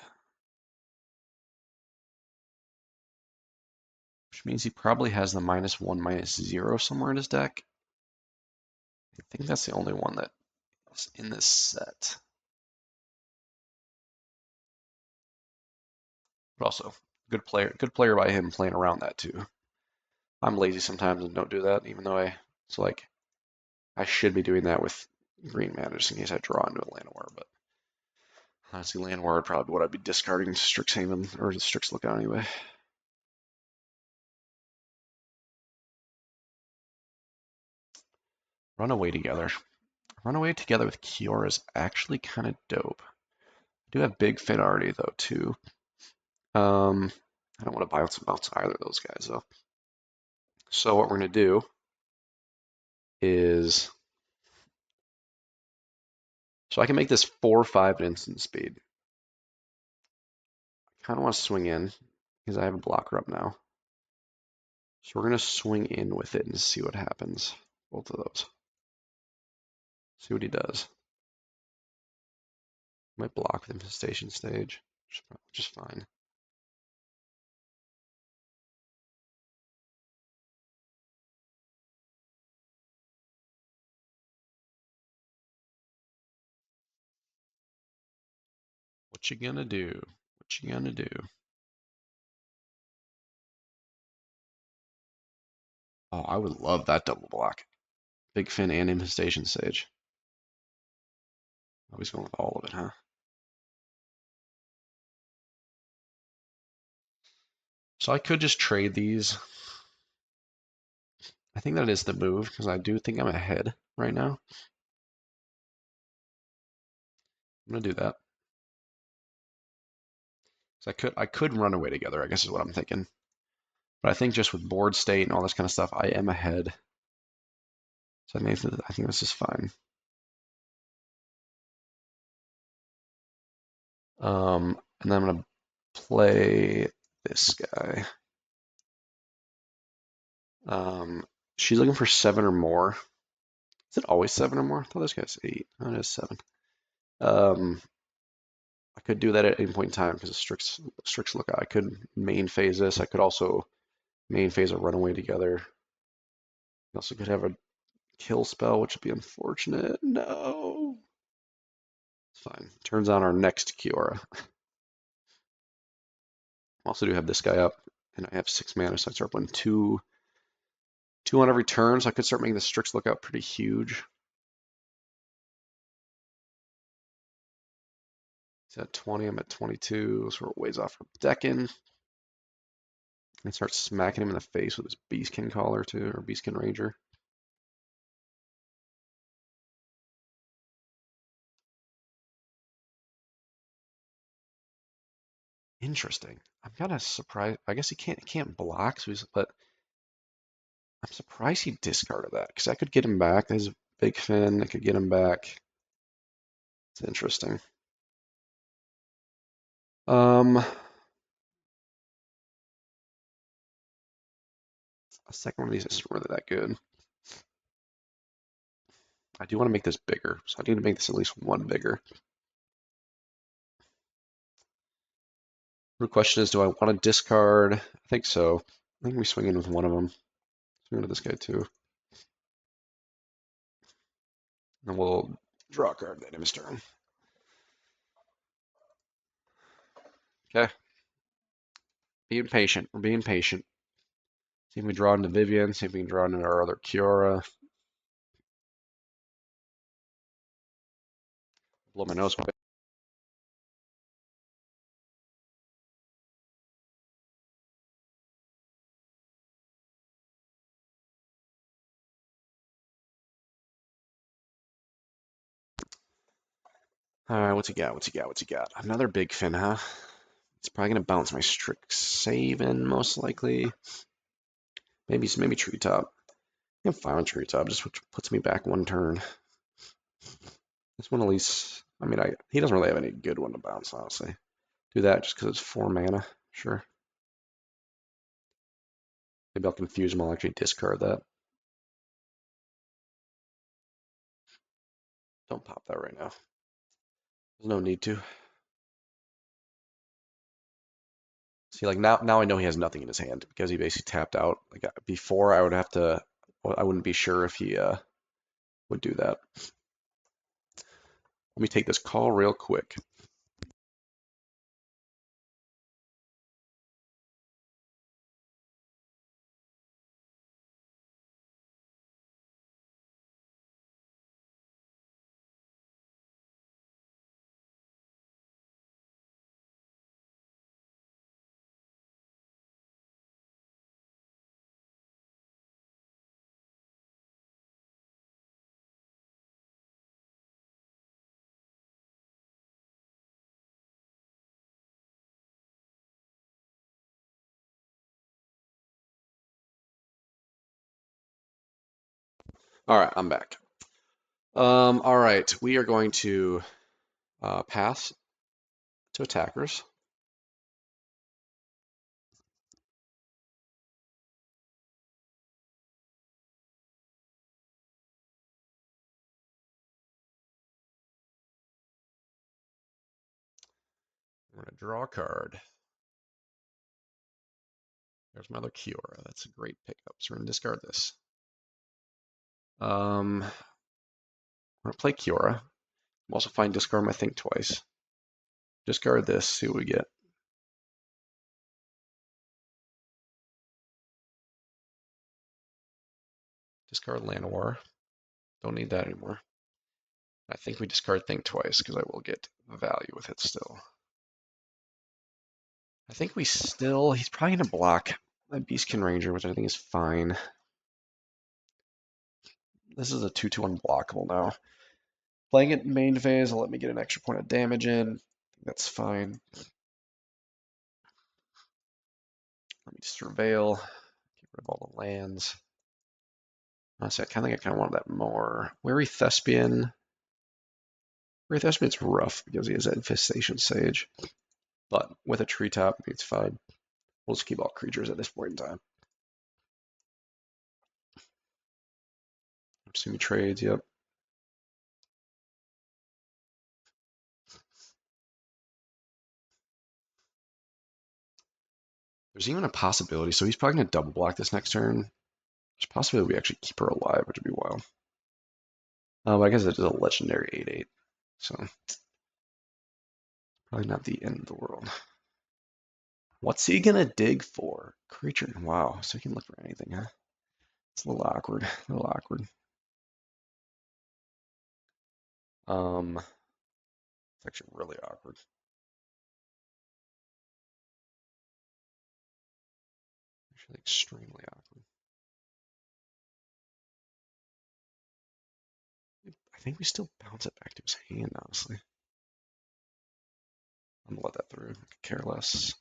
Which means he probably has the -1, -0 somewhere in his deck. I think that's the only one that is in this set. But also, good player by him playing around that too. I'm lazy sometimes and don't do that, even though it's like I should be doing that with green mana just in case I draw into a Llanowar, but honestly, Llanowar would probably what I'd be discarding Strixhaven or Strix Lookout anyway. Runaway together. Runaway together with Kiora is actually kind of dope. I do have Big Fin already though too. I don't want to bounce either of those guys though. So what we're gonna do is, so I can make this 4/5 at instant speed. I kind of want to swing in because I have a blocker up now. So we're gonna swing in with it and see what happens. Both of those. See what he does. Might block with infestation stage, which is fine. What you gonna do? What you gonna do? Oh, I would love that double block. Big Fin and Infestation Sage. Always going with all of it, huh? So I could just trade these. I think that is the move because I do think I'm ahead right now. I'm gonna do that. So I could run away together, I guess is what I'm thinking. But I think just with board state and all this kind of stuff, I am ahead. So I think this is fine. And then I'm gonna play this guy. Um, she's looking for 7 or more. Is it always 7 or more? I thought this guy's 8. Oh, it is 7. Um, I could do that at any point in time because of Strix lookout. I could main phase this. I could also main phase a runaway together. I also could have a kill spell, which would be unfortunate. No. It's fine. Turns on our next Kiora. I also do have this guy up, and I have 6 mana, so I start putting 2 on every turn, so I could start making the Strix lookout pretty huge. He's at 20, I'm at 22, so we're ways off from decking. And start smacking him in the face with his Beastkin collar too, or Beastkin Ranger. Interesting. I'm kind of surprised. I guess he can't block, but I'm surprised he discarded that because I could get him back. There's a big fin. I could get him back. It's interesting. A second one of these isn't really that good. I do want to make this bigger, so I need to make this at least 1 bigger. The question is, do I want to discard? I think so. I think we swing in with one of them. Swing into this guy too. And we'll draw a card at the end of his turn. Okay. Being patient. We're being patient. See if we draw into Vivian. See if we can draw into our other Kiora. Blow my nose. All right, what's he got? What's he got? What's he got? Another big fin, huh? It's probably gonna bounce my Strixhaven, most likely. Maybe Treetop. I'm fine with Treetop, just which puts me back 1 turn. This one at least. I mean, he doesn't really have any good one to bounce, honestly. Do that just because it's 4 mana. Sure. Maybe I'll confuse him. I'll actually discard that. Don't pop that right now. There's no need to. See, like now I know he has nothing in his hand because he basically tapped out. Like before, I would have to. Well, I wouldn't be sure if he would do that. Let me take this call real quick. All right, I'm back. All right, we are going to pass to attackers. We're gonna draw a card. There's my other Kiora. That's a great pickup. So we're gonna discard this. We're gonna play Kiora. I'm also fine discard my Think twice. Discard this, see what we get. Discard Land War. Don't need that anymore. I think we discard Think twice because I will get value with it still. I think we still, he's probably going to block a Beastkin Ranger, which I think is fine. This is a 2/2 unblockable now. Playing it in main phase will let me get an extra point of damage in. That's fine. Let me surveil. Get rid of all the lands. Honestly, I think I kind of wanted that more. Weary Thespian. Weary Thespian's rough because he has Infestation Sage. But with a treetop, it's fine. We'll just keep all creatures at this point in time. Assuming trades, yep. There's even a possibility, so he's probably going to double block this next turn. There's a possibility we actually keep her alive, which would be wild. I guess it's a legendary 8/8, so probably not the end of the world. What's he gonna dig for? Creature. Wow, so he can look for anything, huh? It's a little awkward. A little awkward. It's actually really awkward. Actually, extremely awkward. I think we still bounce it back to his hand, honestly. I'm gonna let that through. I could care less.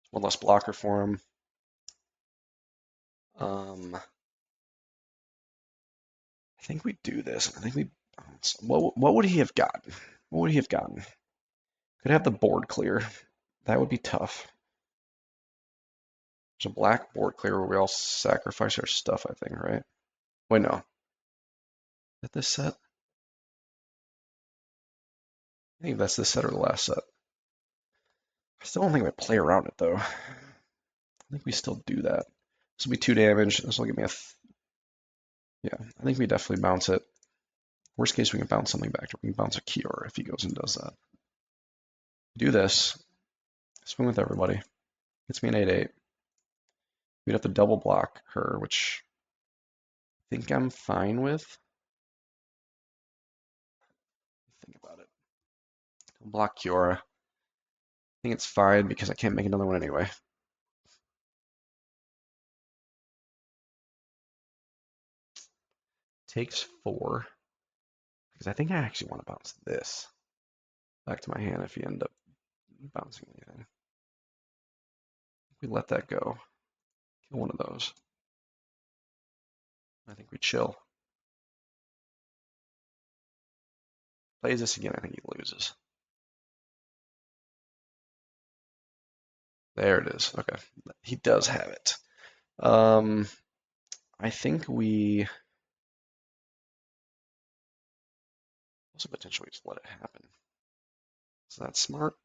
One less blocker for him. I think we do this. I think we bounce. What would he have gotten? What would he have gotten? Could have the board clear. That would be tough. There's a black board clear where we all sacrifice our stuff, I think, right? Wait, no. Is that this set? I think that's this set or the last set. I still don't think we play around it, though. I think we still do that. This will be 2 damage. This will give me a... Yeah, I think we definitely bounce it. Worst case, we can bounce something back. We can bounce a Kior if he goes and does that. Do this. Swing with everybody. Gets me an 8/8. We'd have to double block her, which I think I'm fine with. Think about it. Block Kiora. I think it's fine because I can't make another one anyway. Takes 4. Because I think I actually want to bounce this back to my hand if you end up bouncing anything. We let that go. Kill one of those. I think we chill. Plays this again, I think he loses. There it is. Okay. He does have it. I think we also potentially just let it happen. Is that smart?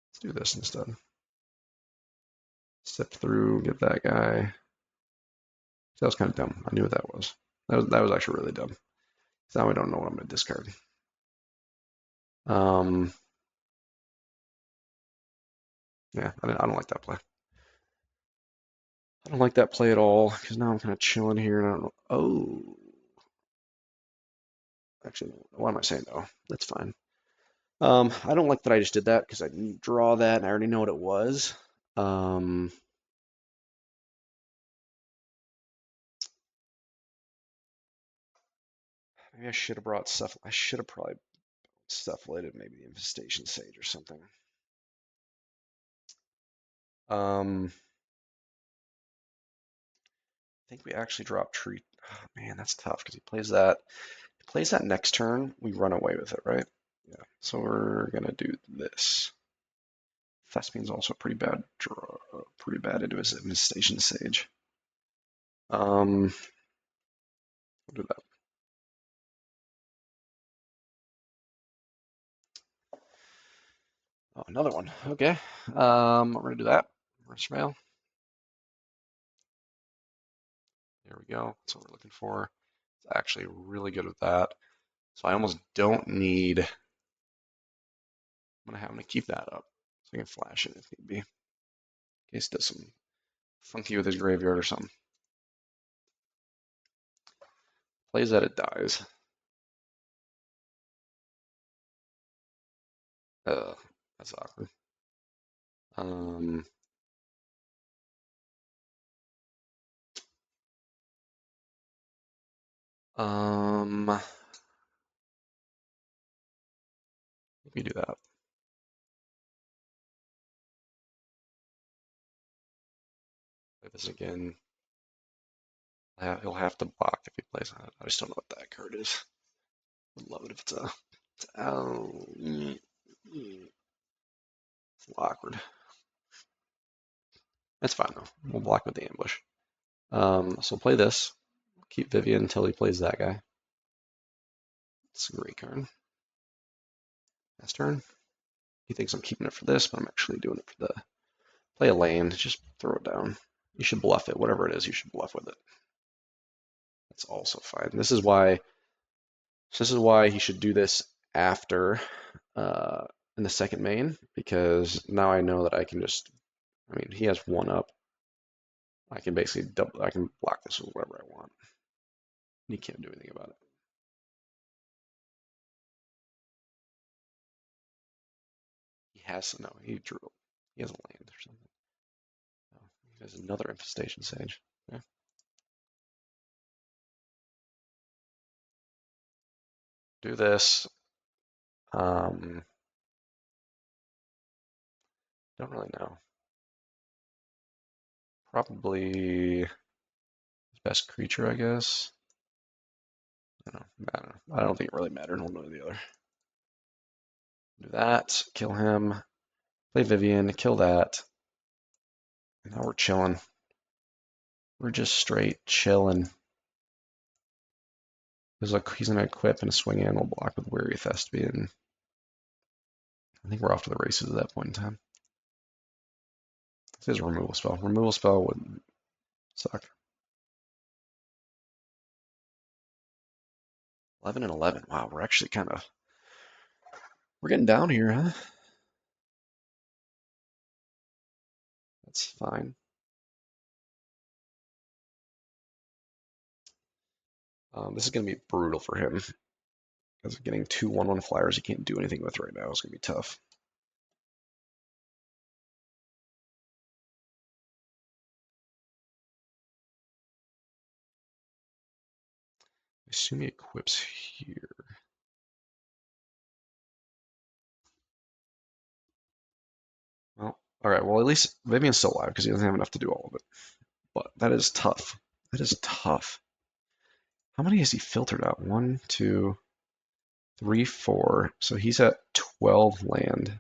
Let's do this instead. Step through, get that guy. That was kind of dumb. I knew what that was. That was actually really dumb. So now I don't know what I'm going to discard. Yeah, I don't like that play. I don't like that play at all because now I'm kind of chilling here and I don't know. Oh, actually, why am I saying no? That's fine. I don't like that I just did that because I didn't draw that and I already know what it was. Maybe I should have brought stuff. I should have probably stuff related, maybe the Infestation Sage or something. I think we actually drop Tree. Oh, man, that's tough because he plays that. He plays that next turn. We run away with it, right? Yeah. So we're gonna do this. Thespian's also pretty bad draw, pretty bad into his Infestation Sage. We'll do that. Oh, another one. Okay. We're gonna do that. We're gonna surveil. There we go. That's what we're looking for. It's actually really good with that. So I almost don't need, I'm gonna have him to keep that up so I can flash it if need be. In case he does some funky with his graveyard or something. Plays that, it dies. That's awkward. Um, let me do that. Play this again. He'll have to block if he plays on it. I just don't know what that card is. Would love it if it's a. Oh, it's awkward. That's fine though. We'll block with the ambush. So we'll play this. Keep Vivian until he plays that guy. It's a great card. Last turn. He thinks I'm keeping it for this, but I'm actually doing it for the play a lane. Just throw it down. You should bluff it. Whatever it is, you should bluff with it. That's also fine. This is why he should do this after in the second main, because now I know that I can just, I mean, he has one up. I can basically I can block this with whatever I want. He can't do anything about it. He has, no, he drew, he has a land or something. Oh, he has another infestation sage. Yeah. Do this. Don't really know. Probably his best creature, I guess. I don't think it really mattered one way or the other. Do that, kill him, play Vivian, kill that. And now we're chilling. We're just straight chilling. He's like, he's gonna equip and swing in, we'll block with Weary Thespian. I think we're off to the races at that point in time. This is a removal spell. Removal spell would suck. 11 and 11. Wow, we're actually we're getting down here, huh? That's fine. This is gonna be brutal for him. Because getting two 1/1 flyers he can't do anything with right now is gonna be tough. I assume he equips here. Well, all right. Well, at least Vivian's still alive because he doesn't have enough to do all of it. But that is tough. That is tough. How many has he filtered out? 1, 2, 3, 4. So he's at 12 land.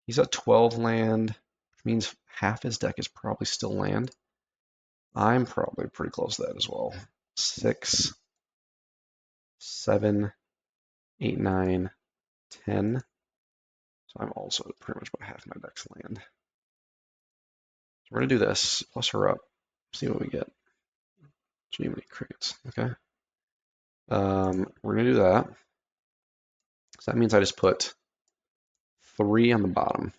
He's at 12 land, which means half his deck is probably still land. I'm probably pretty close to that as well. 6, 7, 8, 9, 10. So I'm also pretty much about half my deck's land. So we're gonna do this, plus her up, see what we get. Gee, many crickets. Okay. We're gonna do that. So that means I just put 3 on the bottom.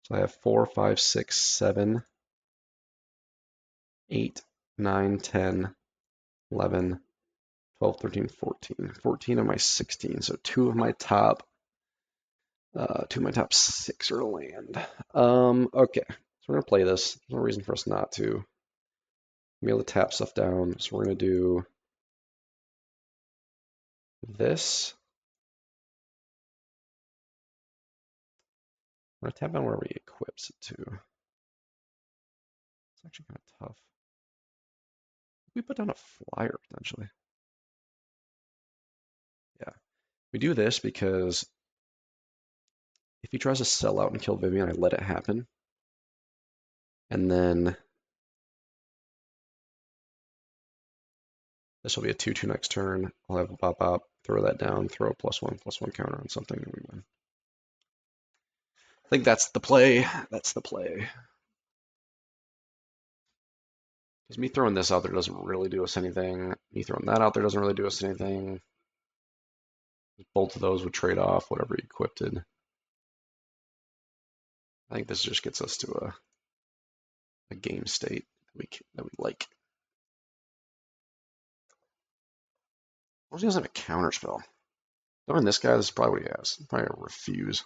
So I have 4, 5, 6, 7, 8, 9, 10, 11, 12, 13, 14. 14 of my 16. So two of my top 6 are land. Okay. So we're gonna play this. There's no reason for us not to be able to tap stuff down. So we're gonna do this. I'm gonna tap down wherever he equips it to. It's actually kind of tough. We put down a flyer potentially. Yeah. We do this because if he tries to sell out and kill Vivian, I let it happen. And then this will be a 2/2 next turn. I'll have a pop up, throw that down, throw a +1/+1 counter on something, and we win. I think that's the play. That's the play. Because me throwing this out there doesn't really do us anything. Me throwing that out there doesn't really do us anything. Both of those would trade off whatever he equipped it. I think this just gets us to a game state that we like. What if he doesn't have a counter spell? Knowing this guy, this is probably what he has. Probably a refuse.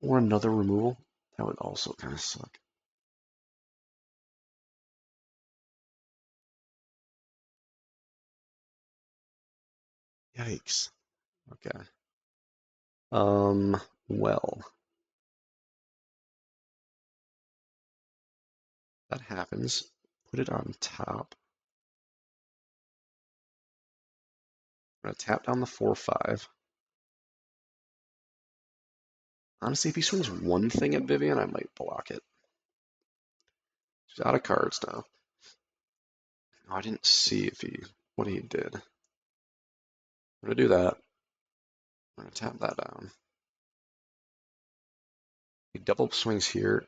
Or another removal. That would also kind of suck. Yikes. Okay. Well, that happens. Put it on top. I'm gonna tap down the 4/5. Honestly, if he swings one thing at Vivian, I might block it. She's out of cards now. Oh, I didn't see what he did. I'm gonna do that. I'm gonna tap that down. He double swings here.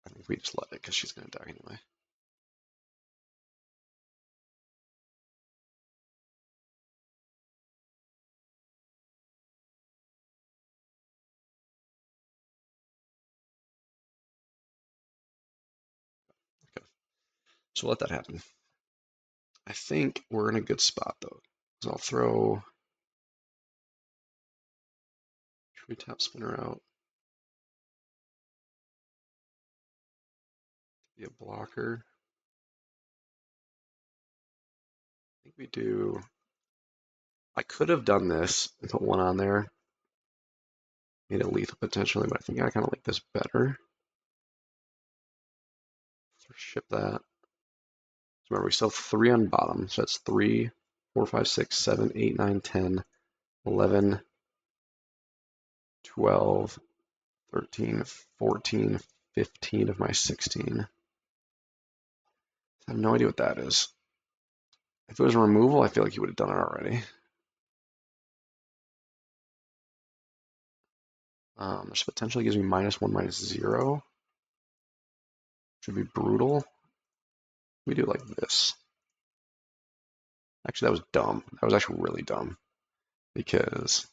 I think we just let it because she's gonna die anyway. Okay, so let that happen. I think we're in a good spot though. So I'll throw tree top spinner out. Be a blocker. I think we do. I could have done this and put one on there. Made it lethal potentially, but I think I kind of like this better. So ship that. So remember, we still have 3 on bottom. So that's 3, 4, 5, 6, 7, 8, 9, 10, 11, 12, 13, 14, 15 of my 16. I have no idea what that is. If it was a removal, I feel like he would have done it already. This potentially gives me -1, -0. Should be brutal. We do it like this. Actually, that was dumb. That was actually really dumb because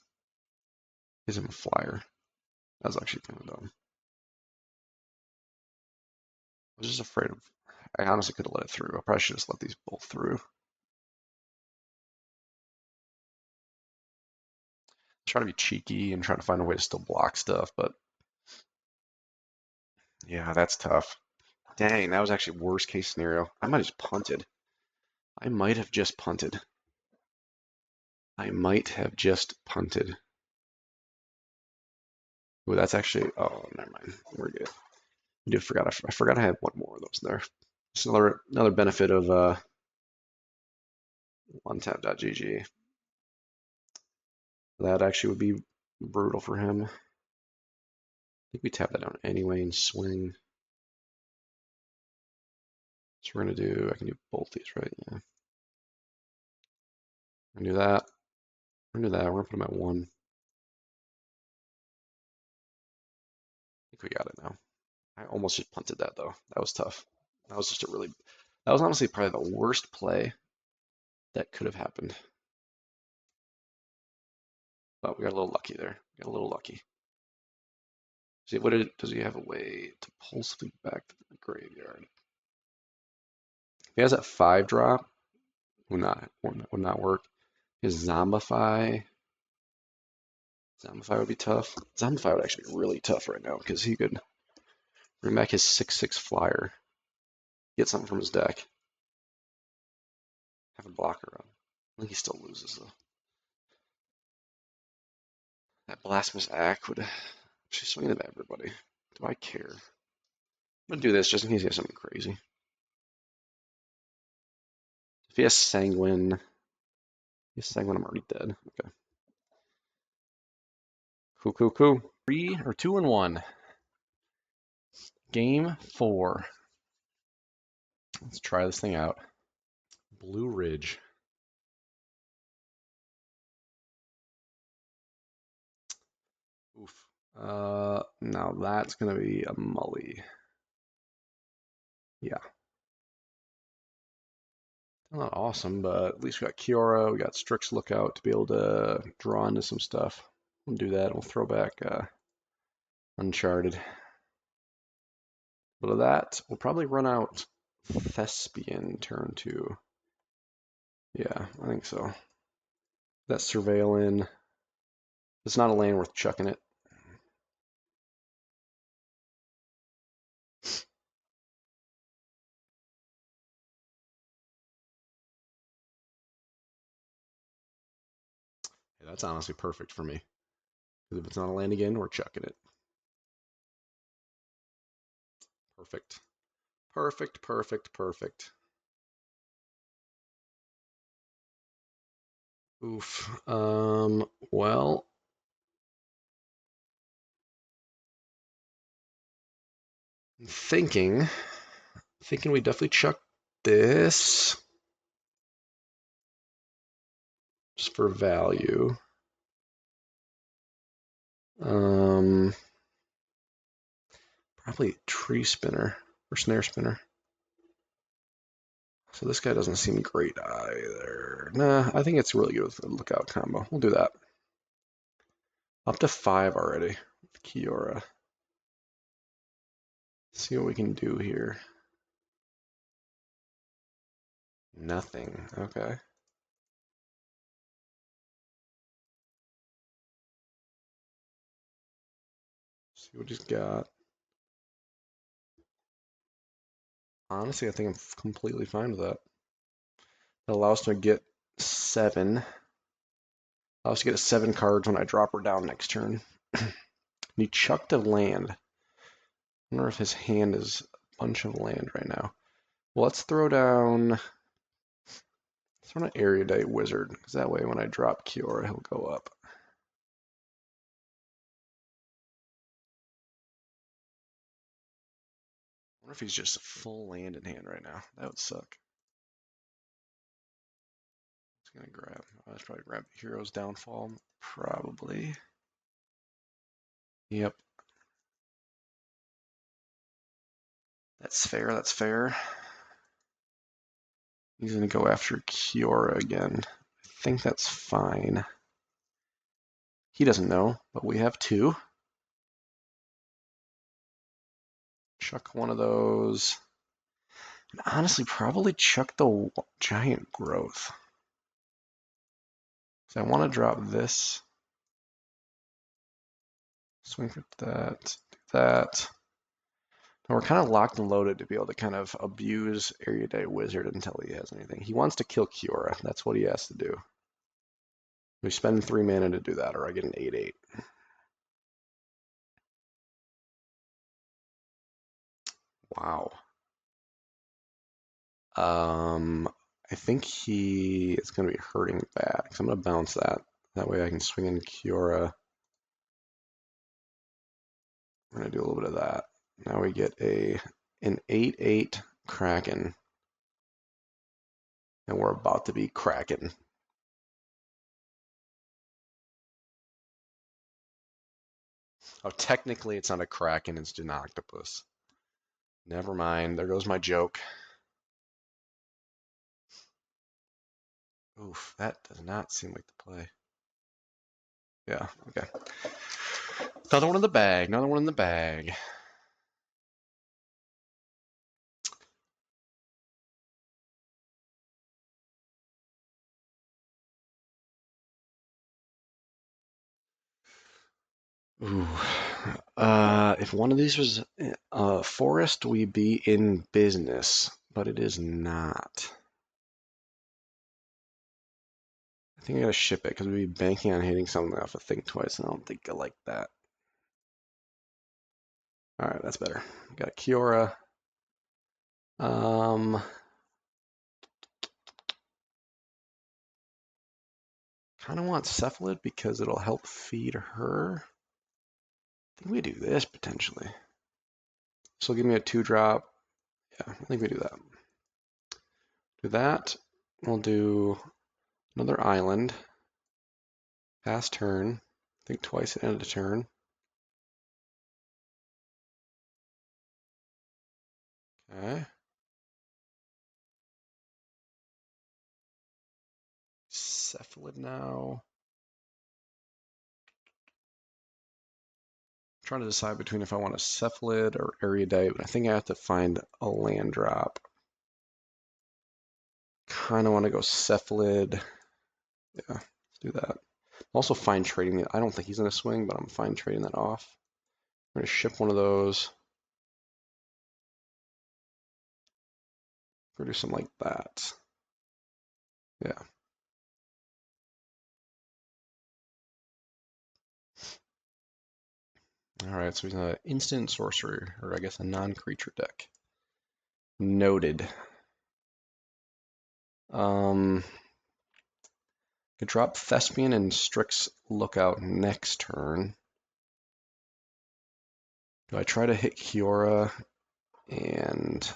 he's a flyer. That was actually kind of dumb. I was just afraid of. I honestly could have let it through. I probably should just let these both through. Try to be cheeky and try to find a way to still block stuff, but yeah, that's tough. Dang, that was actually worst case scenario. I might have just punted. I might have just punted. I might have just punted. Ooh, that's actually. Oh, never mind. We're good. I forgot I had one more of those there. It's another benefit of OneTap.gg. That actually would be brutal for him. I think we tap that down anyway and swing. So we're gonna do. I can do both these, right? Yeah. I'm gonna do that. We're gonna do that. We're gonna put him at 1. I think we got it now. I almost just punted that though. That was tough. That was just a really. That was honestly probably the worst play that could have happened. But we got a little lucky there. We got a little lucky. See, does he have a way to pull something back to the graveyard? If he has that 5 drop, would not work. His Zombify would be tough. Zombify would actually be really tough right now because he could bring back his 6/6 flyer, get something from his deck, have a blocker on. I think he still loses though. That Blasphemous Act would actually swing it at everybody. Do I care? I'm gonna do this just in case he has something crazy. If he has Sanguine, I'm already dead. Okay. Cool. 3 or 2 and 1. Game 4. Let's try this thing out. Blue Ridge. Oof. Now that's gonna be a mully. Yeah, not awesome, but at least we got Kiora, we got Strix Lookout to be able to draw into some stuff. We'll do that. We'll throw back Uncharted. But of that, we'll probably run out Thespian turn 2. Yeah, I think so. That Surveil in. It's not a lane worth chucking it. Yeah, that's honestly perfect for me. Because if it's not a land again, we're chucking it. Perfect. Perfect, perfect, perfect. Oof. Well, thinking, thinking we definitely chuck this just for value. Um, Probably tree spinner or snare spinner. So this guy doesn't seem great either. Nah, I think it's really good with the lookout combo. We'll do that. Up to 5 already with Kiora. See what we can do here. Nothing. Okay. See what he's got. Honestly, I think I'm completely fine with that. That allows us to get 7. Allows us to get 7 cards when I drop her down next turn. He chucked a land. I wonder if his hand is a bunch of land right now. Well, let's throw down an Erudite Wizard, because that way when I drop Kiora, he'll go up. I wonder if he's just full land in hand right now. That would suck. It's gonna grab. Let's probably grab Hero's Downfall. Probably. Yep. That's fair. That's fair. He's gonna go after Kiora again. I think that's fine. He doesn't know, but we have 2. Chuck one of those. And honestly, probably chuck the giant growth. So I want to drop this. Swing for that. Do that. And we're kind of locked and loaded to be able to kind of abuse Erudite Wizard until he has anything. He wants to kill Kiora. That's what he has to do. We spend 3 mana to do that, or I get an 8/8. Wow. I think he is going to be hurting back. So I'm going to bounce that. That way I can swing in Kiora. We're going to do a little bit of that. Now we get an 8/8 Kraken. And we're about to be Kraken. Oh, technically it's not a Kraken, it's an octopus. Never mind, there goes my joke. Oof, that does not seem like the play. Yeah, okay. Another one in the bag, another one in the bag. Ooh. If one of these was a forest, we'd be in business, but it is not. I think I gotta ship it because we'd be banking on hitting something off a Think Twice, and I don't think I like that. All right, that's better. Got Kiora. Kind of want Cephalid because it'll help feed her. I think we do this potentially. This will give me a 2-drop. Yeah, I think we do that. Do that. We'll do another island. Pass turn. Think twice at end of the turn. Okay. Cephalid now. I'm trying to decide between if I want a Cephalid or Erudite, but I think I have to find a land drop. Kind of want to go Cephalid. Yeah, let's do that. I'm also fine trading it. I don't think he's going to swing, but I'm fine trading that off. I'm going to ship one of those. Or do something like that. Yeah. All right, so he's an instant sorcerer, or I guess a non-creature deck. Noted. Could drop Thespian and Strix Lookout next turn. Do I try to hit Kiora? And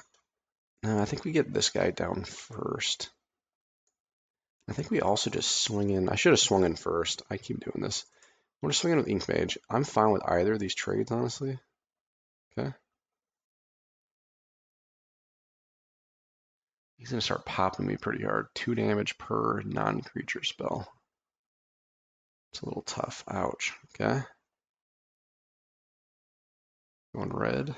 no, I think we get this guy down first. I think we also just swing in. I should have swung in first. I keep doing this. I'm just swinging with Ink Mage. I'm fine with either of these trades, honestly. Okay. He's going to start popping me pretty hard. 2 damage per non-creature spell. It's a little tough. Ouch. Okay. Going red.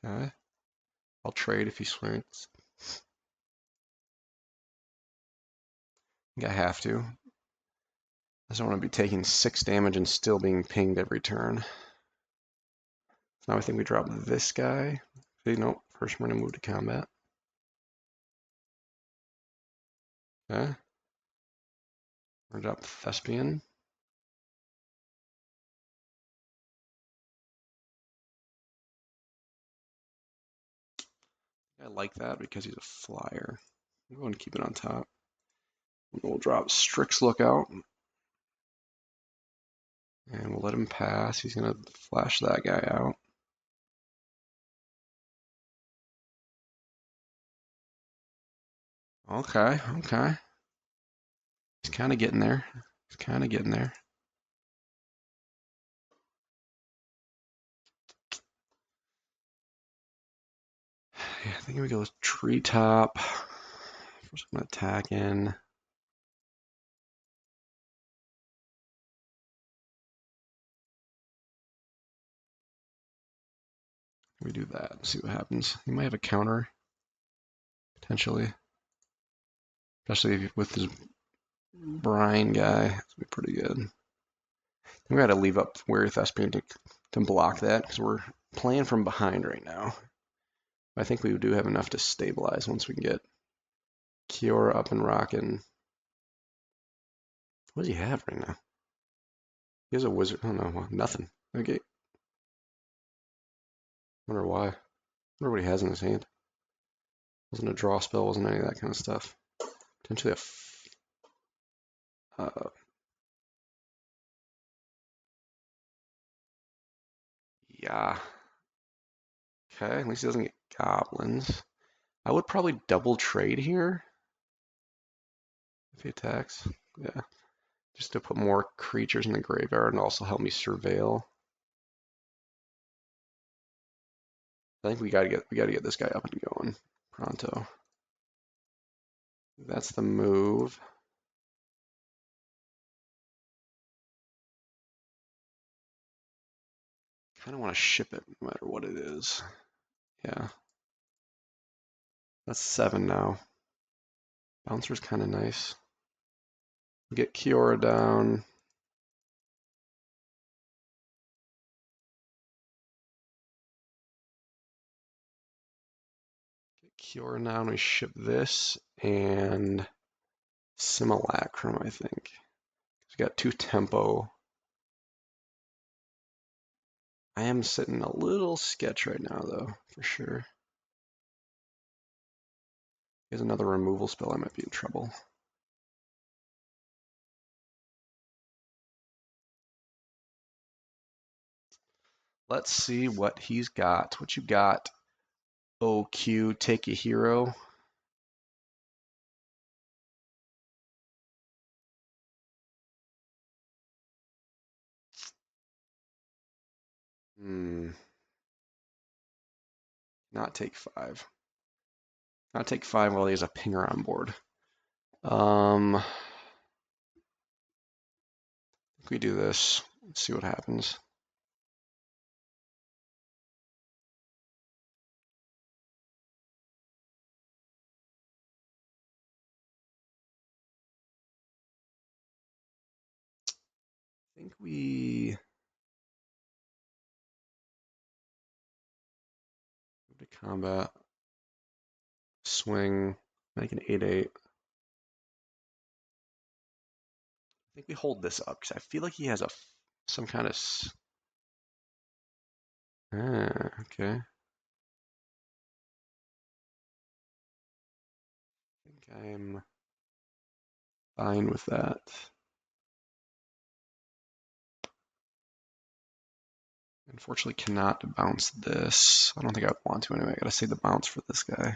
Okay. I'll trade if he swings. I think I have to. I just don't want to be taking 6 damage and still being pinged every turn. So now I think we drop this guy. See, nope. First we're going to move to combat. Okay. We're going to drop Thespian. I like that because he's a flyer. I'm going to keep it on top. We'll drop Strix Lookout. And we'll let him pass. He's going to flash that guy out. Okay, okay. He's kind of getting there. He's kind of getting there. Yeah, I think we go with Treetop. First, I'm going to attack in. We do that and see what happens. He might have a counter, potentially. Especially with his Brine guy. It's be pretty good. We got to leave up Weary Thespian to block that because we're playing from behind right now. I think we do have enough to stabilize once we can get Kiora up and rocking. What does he have right now? He has a wizard. Oh no, nothing. Okay. Wonder why. Wonder what he has in his hand. Wasn't a draw spell. Wasn't any of that kind of stuff. Potentially yeah. Okay. At least he doesn't get goblins. I would probably double trade here if he attacks. Yeah. Just to put more creatures in the graveyard and also help me surveil. I think we gotta get this guy up and going pronto. That's the move. Kind of want to ship it no matter what it is. Yeah. That's 7 now. Bouncer's kind of nice. Get Kiora down. Get Kiora down. We ship this and Simulacrum, I think. We got 2 tempo. I am sitting a little sketch right now, though, for sure. Here's another removal spell. I might be in trouble. Let's see what he's got. What you got? OQ, take a hero. Not take 5. I'll take 5 while he has a pinger on board. I think we do this. Let's see what happens. I think we move to combat, swing, make an 8/8. I think we hold this up because I feel like he has some kind of. Okay. I think I'm fine with that. Unfortunately, cannot bounce this. I don't think I'd want to anyway. I gotta save the bounce for this guy.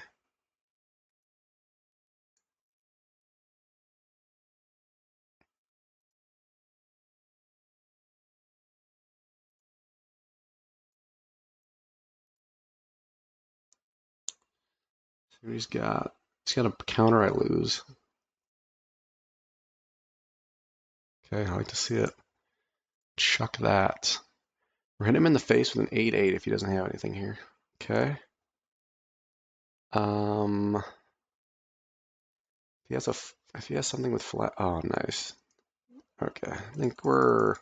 See what he's got. He's got a counter I lose. Okay, I like to see it. Chuck that. We're hitting him in the face with an 8/8 if he doesn't have anything here. Okay. If he has if he has something with flat, oh nice. Okay, I think we're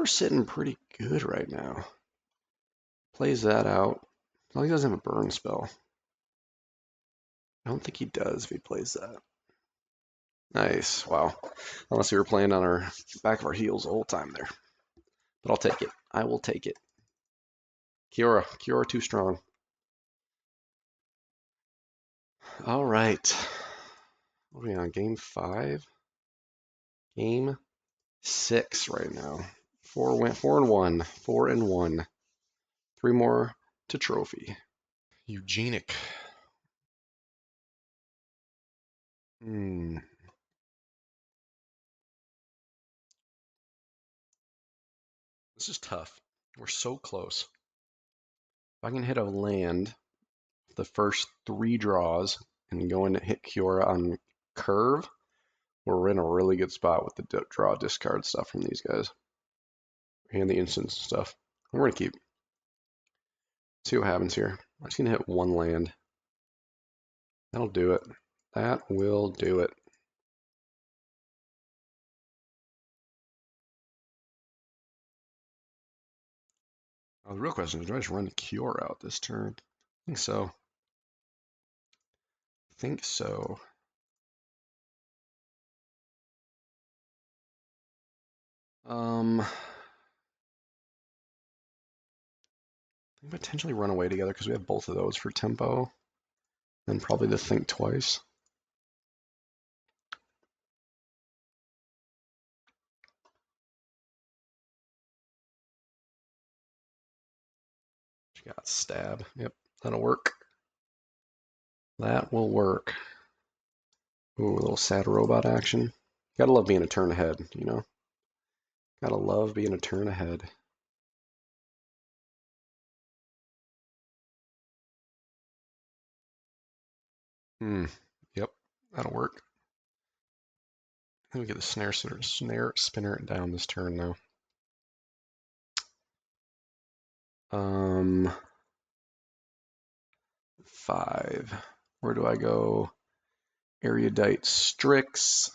sitting pretty good right now. Plays that out. As long as he doesn't have a burn spell. I don't think he does if he plays that. Nice. Wow. Unless we were playing on our back of our heels the whole time there. But I'll take it. I will take it. Kiora too strong. All right. What are we on? Game 5? Game 6 right now. 4-1. 4-1. 3 more to trophy. Eugenic. This is tough. We're so close. If I can hit a land the first 3 draws and go in to hit Kiora on curve, we're in a really good spot with the draw discard stuff from these guys. And the instance stuff. We're going to keep. See what happens here. I'm just going to hit 1 land. That'll do it. That will do it. The real question is, do I just run the Cure out this turn? I think so. I think so. I think potentially run away together because we have both of those for tempo. Then probably the think twice. You got stab. Yep, that'll work. That will work. Ooh, a little sad robot action. Gotta love being a turn ahead, you know? Gotta love being a turn ahead. Yep, that'll work. Let me get the snare spinner down this turn now. 5. Where do I go? Erudite Strix.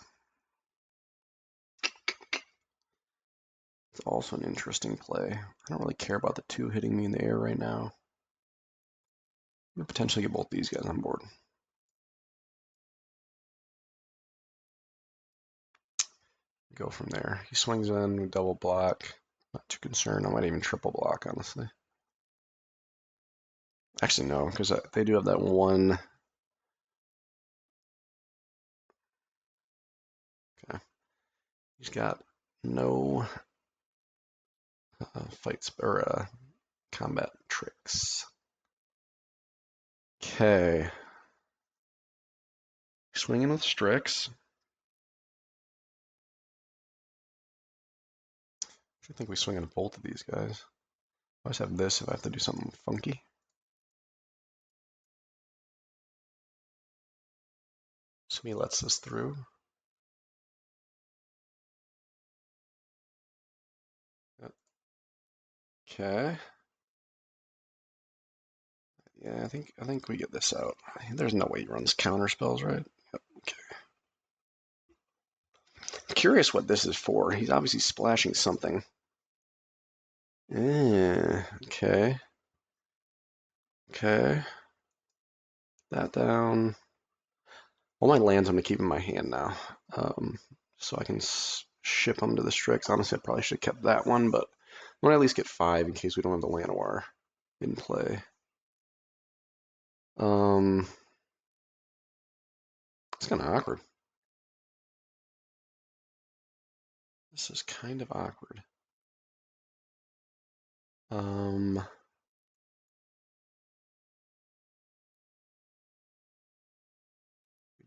It's also an interesting play. I don't really care about the 2 hitting me in the air right now. I'm gonna potentially get both these guys on board. Go from there. He swings in with double block. Not too concerned. I might even triple block, honestly. Actually, no, because they do have that 1. Okay. He's got no fights or combat tricks. Okay. Swinging with Strix. I think we swing on both of these guys. I always have this if I have to do something funky. So he lets this through. Okay. Yeah, I think we get this out. There's no way he runs counter spells, right? Yep. Okay. Curious what this is for. He's obviously splashing something. Okay. Okay. That down. All my lands I'm gonna keep in my hand now, so I can ship them to the Strix. Honestly, I probably should have kept that one, but I'm gonna at least get 5 in case we don't have the Llanowar in play. It's kind of awkward. This is kind of awkward.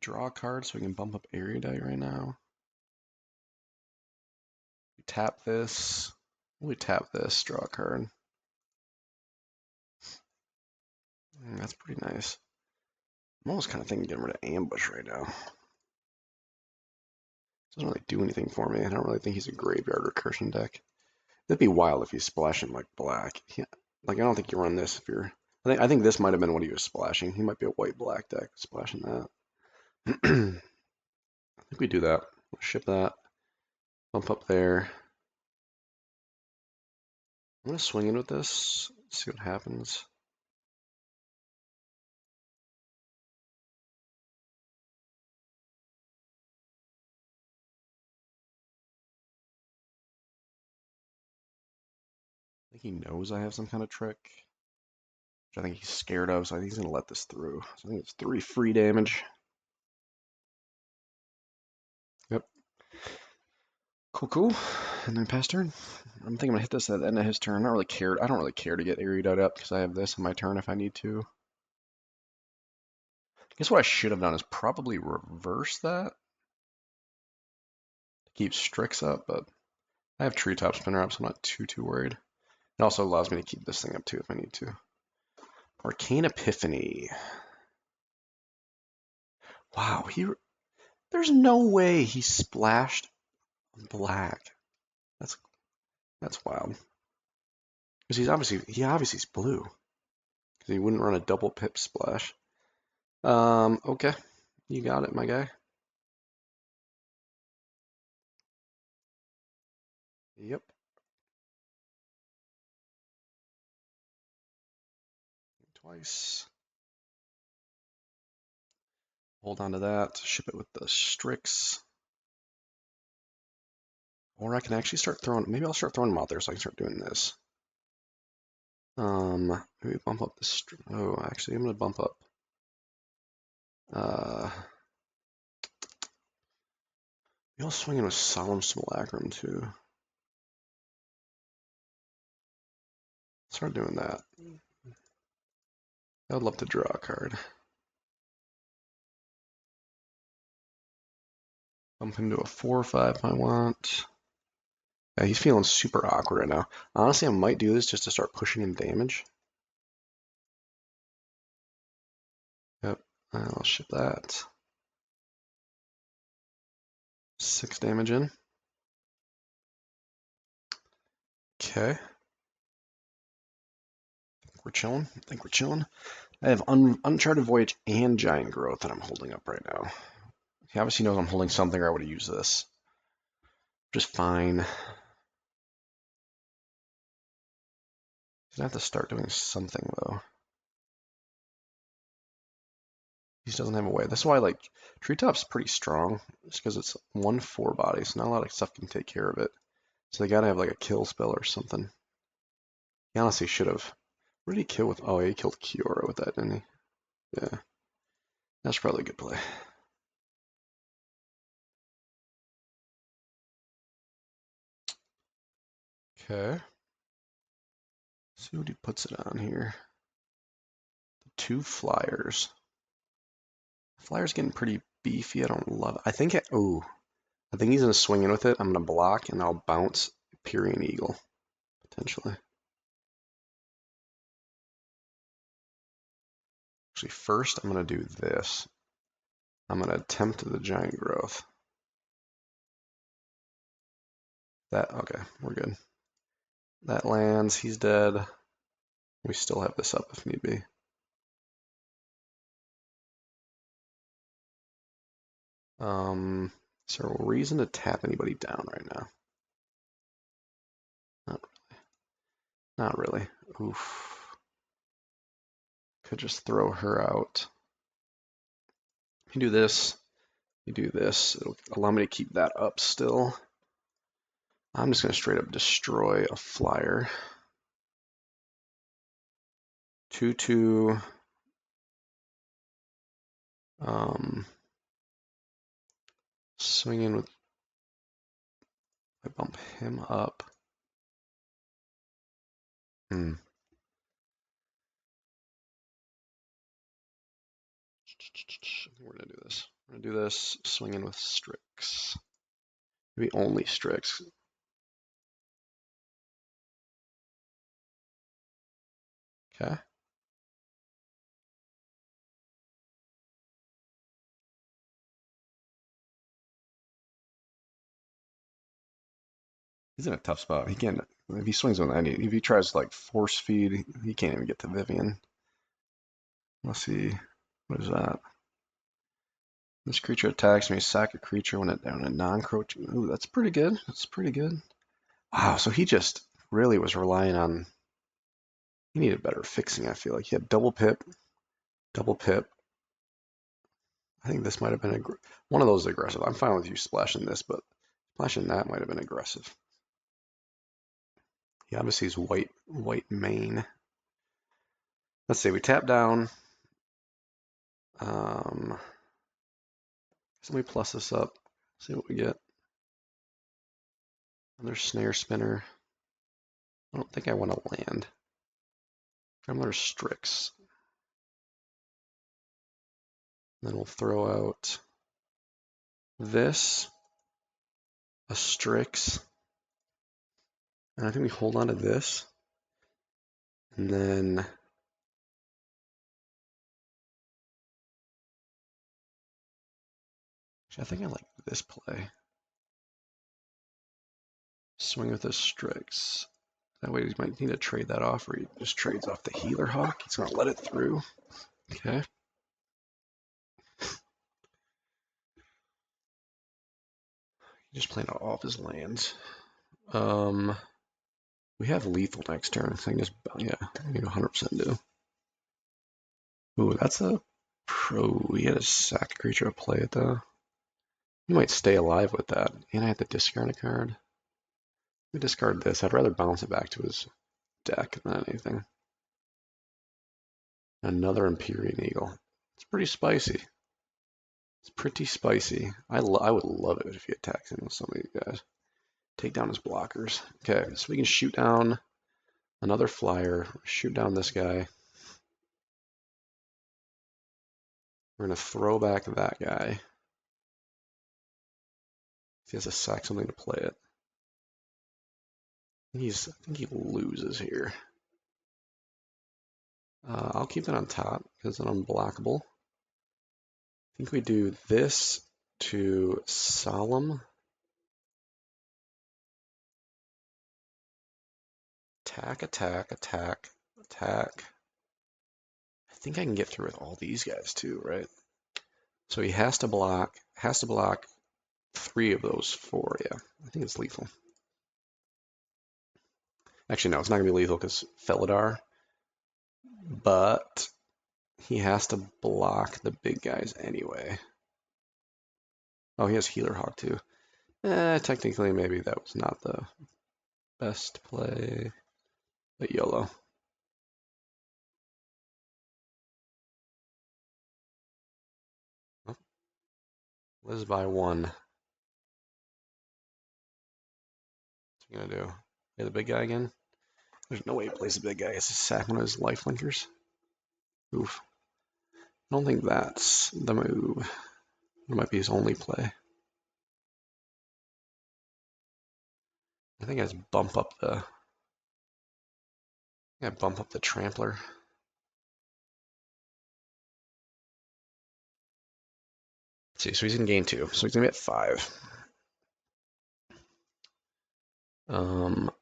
Draw a card so we can bump up Erudite right now. We tap this. We tap this, draw a card. That's pretty nice. I'm almost kind of thinking getting rid of Ambush right now. Doesn't really do anything for me. I don't really think he's a graveyard recursion deck. It'd be wild if he's splashing like black. Yeah, like I don't think you run this if you're. I think this might have been what he was splashing. He might be a white black deck splashing that. I think we do that. We'll ship that. Bump up there. I'm gonna swing in with this. See what happens. I think he knows I have some kind of trick, which I think he's scared of, so I think he's gonna let this through. So I think it's 3 free damage. Yep. Cool, cool. And then pass turn. I'm thinking I'm gonna hit this at the end of his turn. I don't really care to get Erudite up because I have this on my turn if I need to. I guess what I should have done is probably reverse that to keep Strix up, but I have Treetop Spinner up, so I'm not too worried. It also allows me to keep this thing up too if I need to. Arcane Epiphany. Wow, there's no way he splashed black. That's wild. Because he obviously is blue. Because he wouldn't run a double pip splash. Okay. You got it, my guy. Yep. Twice. Hold on to that. Ship it with the Strix. Or I can actually start throwing, maybe I'll start throwing them out there so I can start doing this. Maybe bump up this, oh, actually I'm gonna bump up. Maybe I'll swing in with Solemn Simulacrum too. Start doing that. I would love to draw a card. Bump him to a 4/5 if I want. Yeah, he's feeling super awkward right now. Honestly, I might do this just to start pushing in damage. Yep, I'll ship that. 6 damage in. Okay. We're chilling. I think we're chilling. I have Uncharted Voyage and Giant Growth that I'm holding up right now. He obviously knows I'm holding something or I would have used this. Just fine. He's gonna have to start doing something though. He doesn't have a way. That's why like Treetop's pretty strong. Just because it's 1/4 body, so not a lot of stuff can take care of it. So they gotta have like a kill spell or something. He honestly should have. What did he kill with? Oh, he killed Kiora with that, didn't he? Yeah. That's probably a good play. Okay. See what he puts it on here. The 2 flyers. Flyer's getting pretty beefy. I don't love it. I think I think he's gonna swing in with it. I'm gonna block and I'll bounce Pyrean Eagle, potentially. Actually, first I'm gonna do this. I'm gonna attempt the giant growth. That, okay, we're good. That lands, he's dead. We still have this up if need be. Is there a reason to tap anybody down right now? Not, not really. Oof. Could just throw her out. You do this, you do this. It'll allow me to keep that up still. I'm just gonna straight up destroy a flyer. 2/2. Swing in with, I bump him up. Hmm. We're gonna do this. We're gonna do this. Swing in with Strix. Maybe only Strix. Okay. He's in a tough spot. He can't. If he swings on any, if he tries to like force feed, he can't even get to Vivian. Let's see. What is that? This creature attacks me. Sack a creature when it down a non-crouching. Ooh, that's pretty good. That's pretty good. Wow. So he just really was relying on. He needed better fixing. I feel like he had double pip, double pip. I think this might have been one of those aggressive. I'm fine with you splashing this, but splashing that might have been aggressive. He obviously is white main. Let's see. We tap down. So let me plus this up. See what we get. Another snare spinner. I don't think I want to land. Another Strix. Then we'll throw out this, a Strix, and I think we hold on to this, and then actually, I think I like this play. Swing with a Strix. That way he might need to trade that off, or he just trades off the Healer Hawk. He's gonna let it through. Okay. He's just playing off his lands. We have lethal next turn. I think just, yeah, you 100% do. Ooh, that's a pro. He had a sack creature to play it though. You might stay alive with that. And I have to discard a card. We discard this. I'd rather bounce it back to his deck than anything. Another Empyrean Eagle. It's pretty spicy. It's pretty spicy. I would love it if he attacks him with some of these guys. Take down his blockers. Okay, so we can shoot down another flyer. Shoot down this guy. We're going to throw back that guy. He has to sack something to play it. I think he loses here. I'll keep that on top because it's unblockable. I think we do this to Solemn. Attack, attack, attack, attack. I think I can get through with all these guys too, right? So he has to block 3 of those 4, yeah. I think it's lethal. Actually, no, it's not going to be lethal because Felidar, but he has to block the big guys anyway. Oh, he has Healer Hawk too. Technically, maybe that was not the best play, but YOLO. Lives by 1. What's he going to do? Play the big guy again? There's no way he plays the big guy. It's a sack one of his life linkers. Oof. I don't think that's the move. It might be his only play. I think I just bump up the trampler. Let's see, so he's in gain 2, so he's gonna be at 5.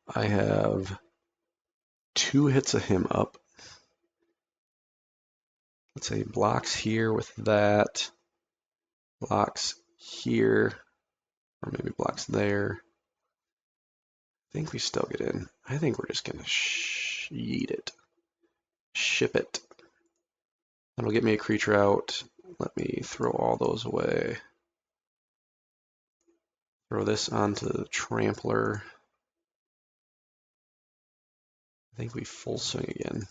I have 2 hits of him up. Let's say blocks here with that, blocks here, or maybe blocks there. I think we still get in. I think we're just gonna yeet it, ship it. That'll get me a creature out. Let me throw all those away. Throw this onto the trampler. I think we full swing again.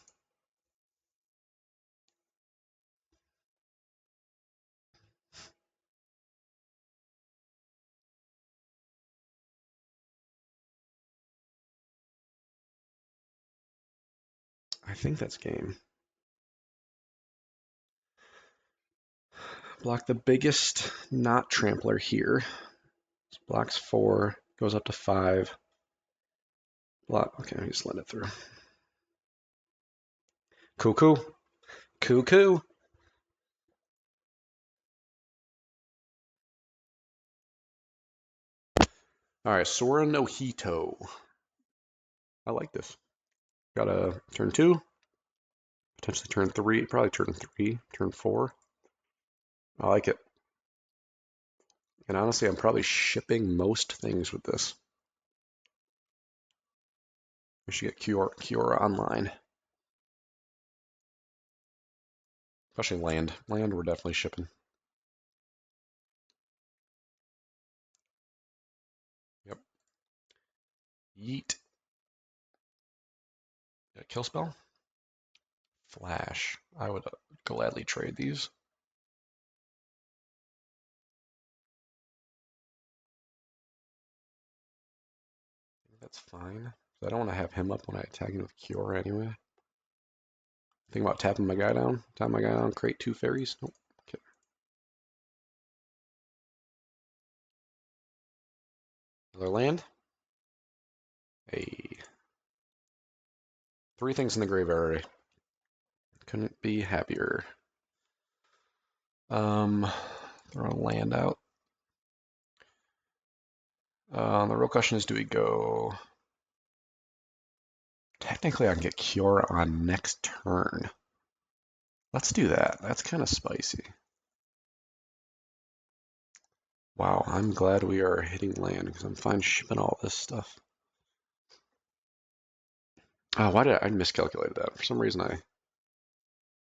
I think that's game. Block the biggest not trampler here. Blocks 4, goes up to 5. Block, okay, just let it through. Cuckoo. Cuckoo. All right, Sora no Hito. I like this. Got a turn 2, potentially turn 3, probably turn 3, turn 4. I like it. And honestly, I'm probably shipping most things with this. We should get Kiora online. Especially land. Land we're definitely shipping. Yep. Yeet. Kill spell? Flash. I would gladly trade these. I think that's fine. I don't want to have him up when I attack him with Kiora anyway. Think about tapping my guy down. Tap my guy down, create 2 fairies. Nope. Okay. Another land. Hey. 3 things in the graveyard already. Couldn't be happier. Throw a land out. The real question is, do we go... Technically, I can get Kiora on next turn. Let's do that. That's kind of spicy. Wow, I'm glad we are hitting land because I'm fine shipping all this stuff. Oh, why did I miscalculated that? For some reason, I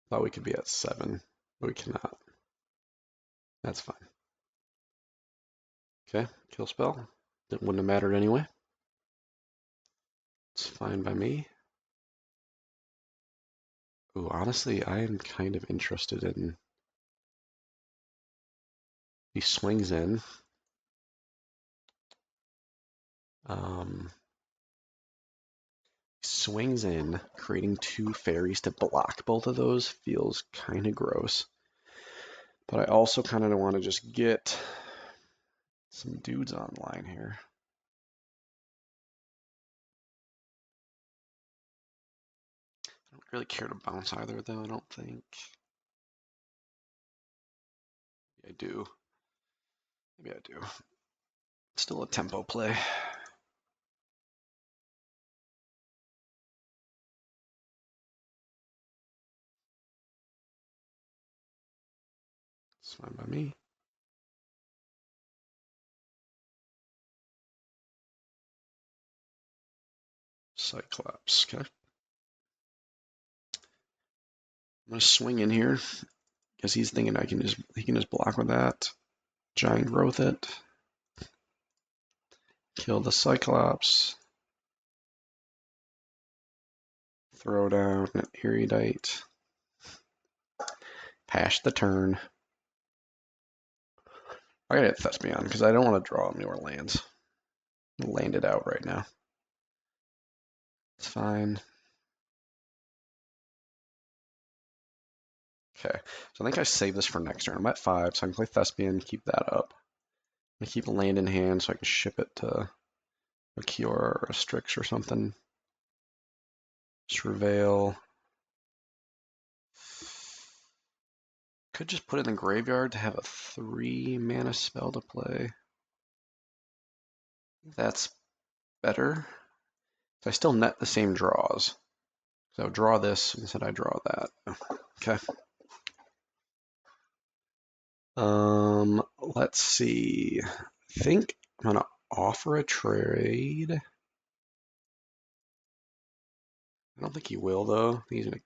thought we could be at 7, but we cannot. That's fine. Okay, kill spell. It wouldn't have mattered anyway. It's fine by me. Ooh, honestly, I am kind of interested in... He swings in. Swings in, creating 2 fairies to block both of those feels kind of gross. But I also kind of want to just get some dudes online here. I don't really care to bounce either, though, I don't think. Maybe I do. Maybe I do. Still a tempo play. It's fine by me. Cyclops, okay. I'm gonna swing in here because he's thinking he can just block with that. Giant growth it. Kill the Cyclops. Throw down an Erudite. Pass the turn. I gotta hit Thespion because I don't want to draw newer lands. Land it out right now. It's fine. Okay, so I think I save this for next turn. I'm at 5, so I can play Thespian, keep that up. I keep a land in hand so I can ship it to a Kiora or a Strix or something. Surveil. Could just put it in the graveyard to have a 3 mana spell to play. That's better. So I still net the same draws. So draw this, instead I draw that. Okay. Let's see. I think I'm gonna offer a trade. I don't think he will though. I think he's gonna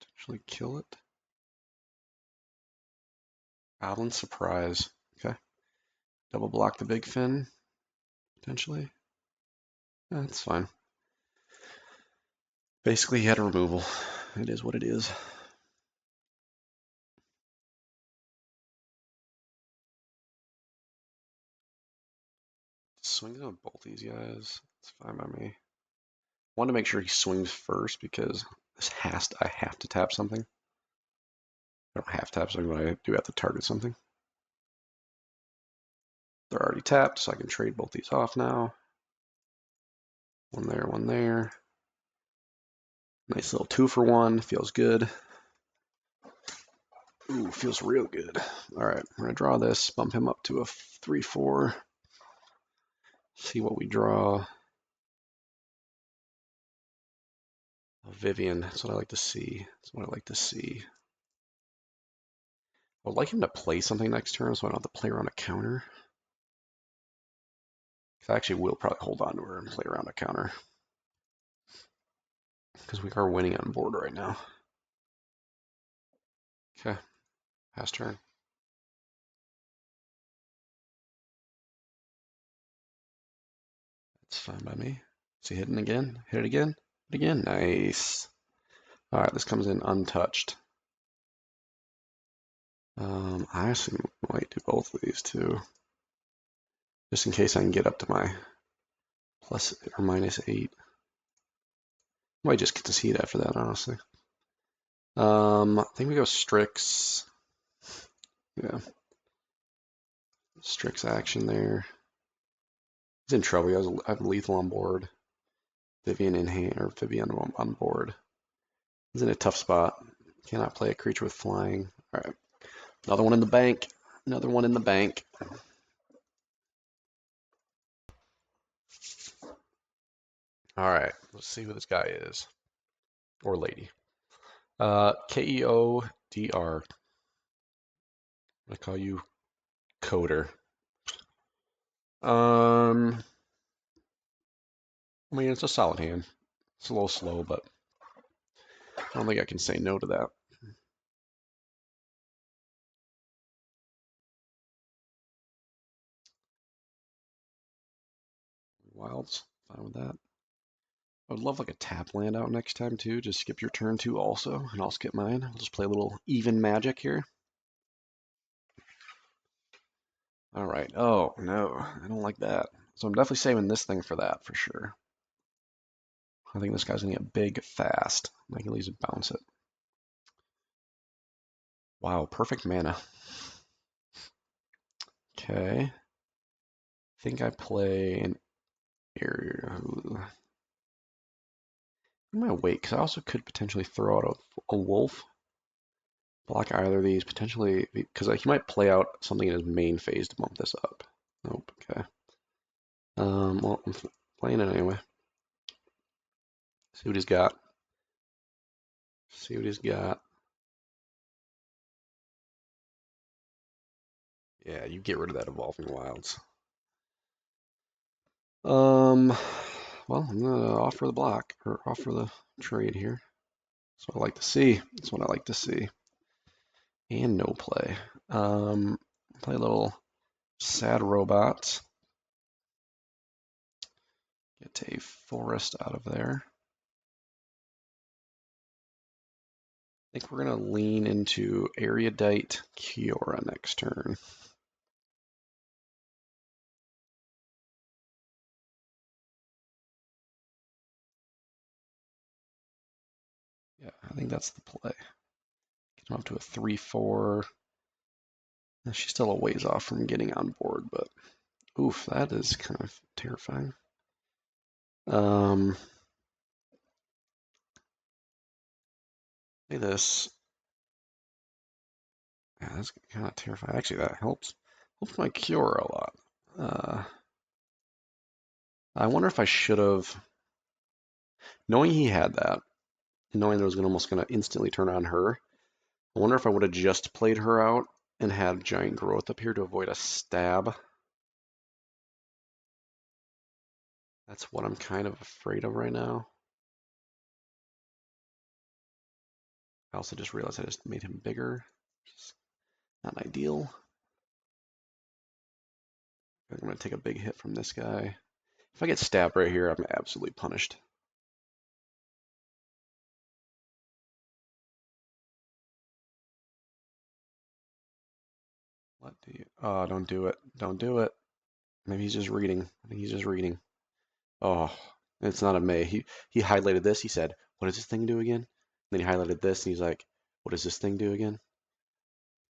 potentially kill it. Goblin Surprise. Okay. Double block the Big Fin, potentially. That's fine. Basically, he had a removal. It is what it is. Swings on both these guys. It's fine by me. Want to make sure he swings first because I have to tap something. I don't have to tap something, but I do have to target something. They're already tapped, so I can trade both these off now. One there, one there. Nice little 2-for-1. Feels good. Ooh, feels real good. All right, I'm gonna draw this, bump him up to a 3-4. See what we draw. Oh, Vivian, that's what I like to see. That's what I like to see. I would like him to play something next turn so I don't have to play around a counter. I actually will probably hold on to her and play around a counter. Because we are winning on board right now. Okay, pass turn. That's fine by me. Is he hitting again? Hit it again? Hit it again? Nice. All right, this comes in untouched. I actually might do both of these too. Just in case I can get up to my plus or -8. Might just get to see it after that, honestly. I think we go Strix. Yeah. Strix action there. He's in trouble. I have lethal on board. Vivian in hand, or Vivian on board. He's in a tough spot. Cannot play a creature with flying. All right. Another one in the bank. Another one in the bank. All right. Let's see who this guy is. Or lady. Keodr. I call you Coder. I mean, it's a solid hand. It's a little slow, but I don't think I can say no to that. Wilds, fine with that. I would love like a tap land out next time too. Just skip your turn too also, and I'll skip mine. We'll just play a little even magic here. All right. Oh, no, I don't like that. So I'm definitely saving this thing for that for sure. I think this guy's gonna get big fast. I can at least bounce it. Wow, perfect mana. Okay. I think I play an area. I'm gonna wait, because I also could potentially throw out a wolf. Block either of these, potentially, because he might play out something in his main phase to bump this up. Nope, okay. Well, I'm playing it anyway. See what he's got. See what he's got. Yeah, you get rid of that Evolving Wilds. Well, I'm gonna offer the block, or offer the trade here. That's what I like to see. That's what I like to see. And no play. Play a little sad robot. Get a forest out of there. I think we're gonna lean into Erudite Kiora next turn. Yeah, I think that's the play. Get him up to a 3-4. She's still a ways off from getting on board, but oof, that is kind of terrifying. Play this. Yeah, that's kind of terrifying. Actually, that helps my cure a lot. Uh, I wonder if I should have, knowing he had that, and knowing that it was almost gonna instantly turn on her. I wonder if I would have just played her out and had giant growth up here to avoid a stab. That's what I'm kind of afraid of right now. I also just realized I just made him bigger. Just not ideal. I'm gonna take a big hit from this guy. If I get stabbed right here, I'm absolutely punished. What do you? Oh, don't do it. Don't do it. Maybe he's just reading. I think he's just reading. Oh, it's not a May. He highlighted this. He said, "What does this thing do again?" And then he highlighted this, and he's like, "What does this thing do again?"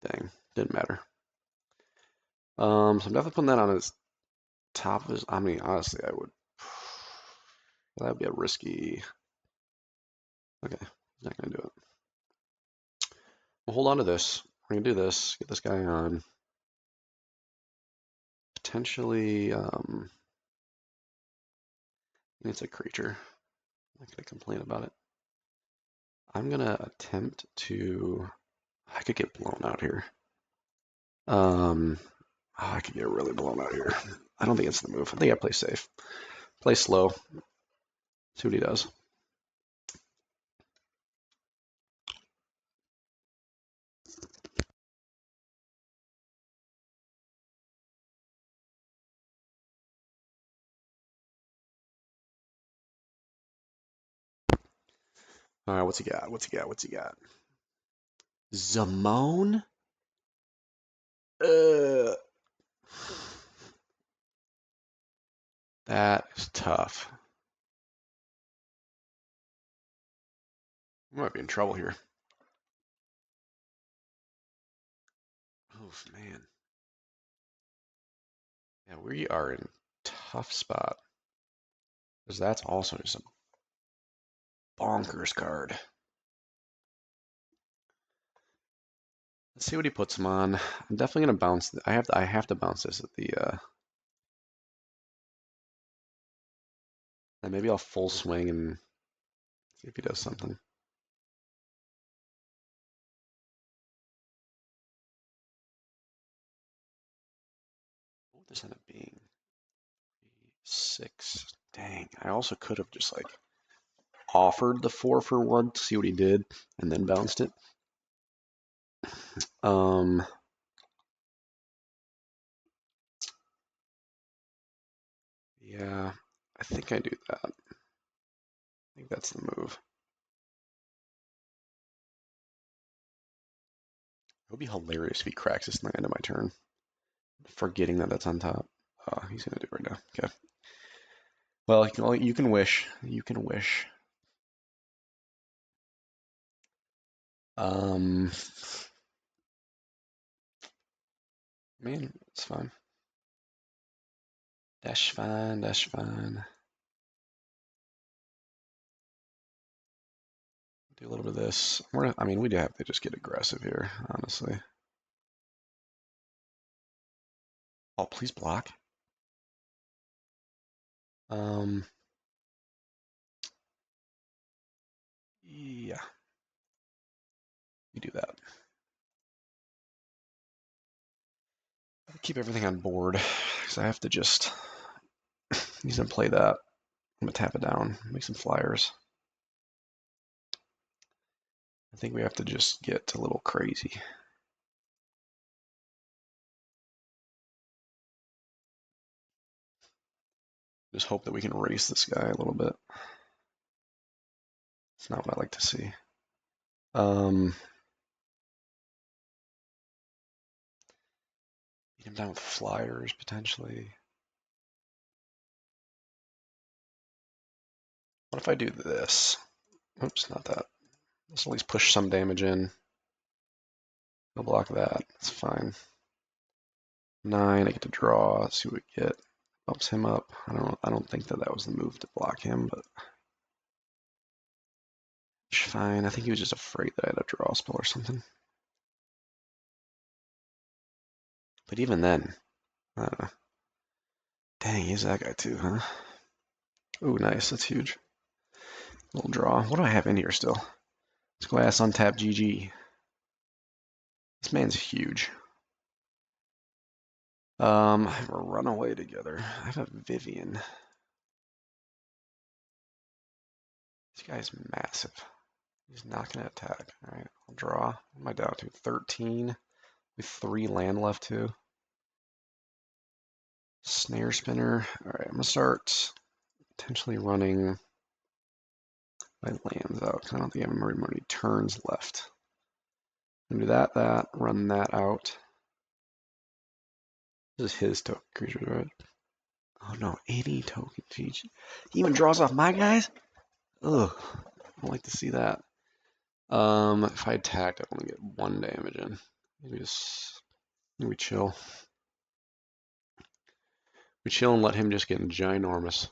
Dang, didn't matter. So I'm definitely putting that on his top of his. I mean, honestly, I would. That would be a risky. Okay, he's not gonna do it. We'll hold on to this. We're gonna do this. Get this guy on. Potentially, it's a creature. I'm not gonna complain about it. I'm gonna attempt to. I could get blown out here. Um, I could get really blown out here. I don't think it's the move. I think I play safe. Play slow. See what he does. All right, what's he got? What's he got? What's he got? Zamone? Uh, that is tough. We might be in trouble here. Oh man. Yeah, we are in tough spot. Because that's also just a bonkers card. Let's see what he puts him on. I'm definitely gonna bounce. I have to bounce this at the and maybe I'll full swing and see if he does something. What would this end up being? 6. Dang. I also could have just like offered the 4 for 1 to see what he did and then bounced it. Um, yeah, I think I do that. I think that's the move. It would be hilarious if he cracks this in the end of my turn, forgetting that that's on top. Oh, he's gonna do it right now. Okay. Well, you can wish. You can wish. Um, man, it's fine. That's fine. That's fine. Do a little bit of this. I mean, we do have to just get aggressive here, honestly. Oh, please block. Um, yeah, you do that. Keep everything on board because I have to just. He's gonna play that. I'm gonna tap it down, make some flyers. I think we have to just get a little crazy. Just hope that we can race this guy a little bit. It's not what I like to see. Beat him down with flyers potentially. What if I do this? Oops, not that. Let's at least push some damage in. I'll block that. It's fine. 9. I get to draw. Let's see what we get. Bumps him up. I don't think that was the move to block him, but it's fine. I think he was just afraid that I had a draw spell or something. But even then, I don't know. Dang, he's that guy too, huh? Ooh, nice. That's huge. Little draw. What do I have in here still? Let's go ass untap GG. This man's huge. I have a runaway together. I have a Vivian. This guy's massive. He's not going to attack. All right, I'll draw. What am I down to? 13 with 3 land left too. Snare spinner. All right, I'm going to start potentially running my lands out because I don't think I have very many turns left. I'm going to do that, run that out. This is his token creature, right? Oh no, 80 token feature. He even draws off my guys? Ugh, I don't like to see that. If I attacked, I'd only get 1 damage in. Maybe chill. We chill and let him just get ginormous.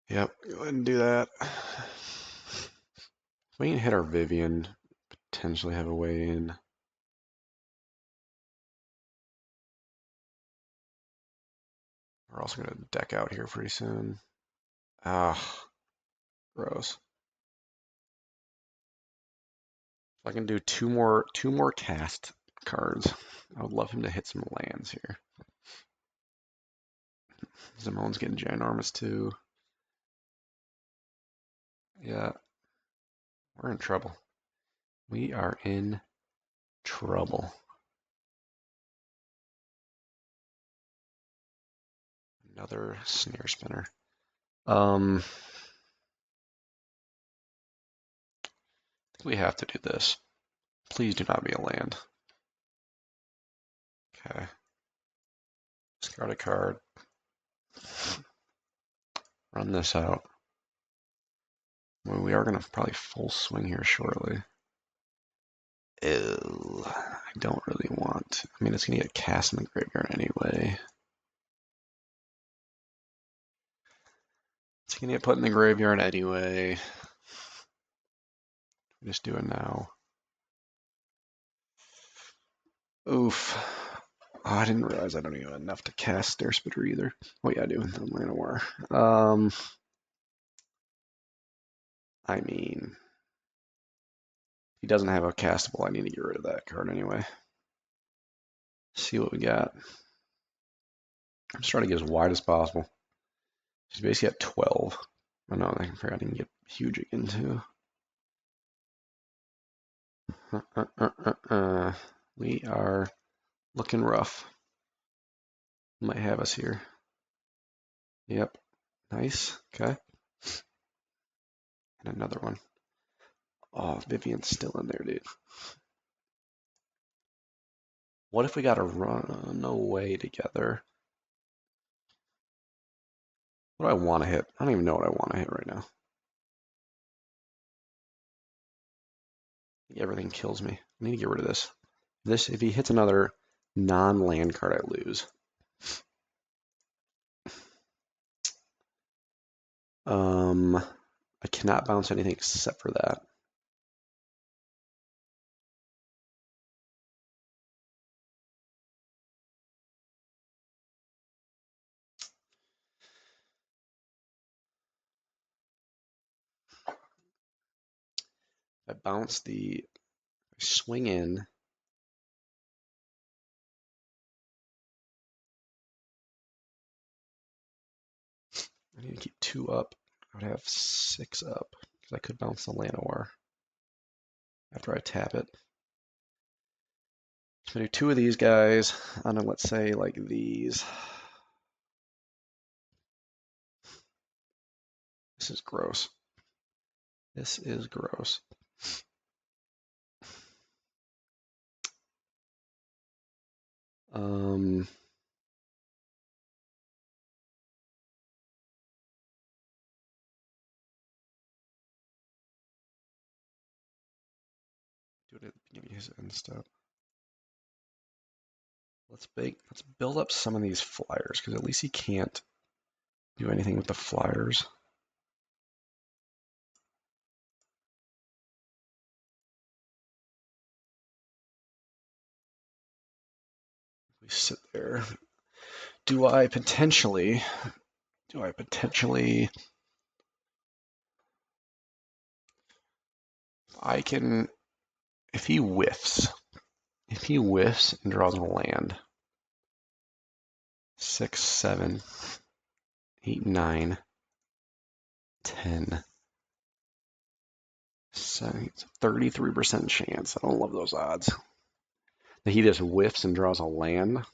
Yep, go ahead and do that. We can hit our Vivian, potentially have a way in. We're also going to deck out here pretty soon. Ah, gross. If I can do two more cast cards, I would love him to hit some lands here. Zimone's getting ginormous too. Yeah, we're in trouble. We are in trouble. Another snare spinner. I think we have to do this. Please do not be a land. Okay. Discard a card. Run this out. Well, we are going to probably full swing here shortly. Ew, I don't really want. I mean, it's going to get cast in the graveyard anyway. It's going to get put in the graveyard anyway. Just do it now. Oof. Oh, I didn't realize I don't even have enough to cast Stair Spitter either. Oh yeah, I do. I'm Land War. I mean, he doesn't have a castable. I need to get rid of that card anyway. See what we got. I'm just trying to get as wide as possible. He's basically at 12. Oh no, I forgot I can get huge again too. We are looking rough. Might have us here. Yep. Nice. Okay. And another one. Oh, Vivian's still in there, dude. What if we got to run away together? What do I want to hit? I don't even know what I want to hit right now. Everything kills me. I need to get rid of this. If he hits another non-land card, I lose. I cannot bounce anything except for that. I bounce I swing in. I need to keep 2 up. I would have 6 up because I could bounce the Llanowar after I tap it. So I'm gonna do 2 of these guys on, let's say, like these. This is gross. This is gross. Um, do it at the beginning of his end step. Let's build up some of these flyers because at least he can't do anything with the flyers. We sit there. Do I potentially? Do I potentially? I can. If he whiffs. If he whiffs and draws a land. 6, 7, 8, 9, 10. So it's a 33% chance. I don't love those odds. That he just whiffs and draws a land, then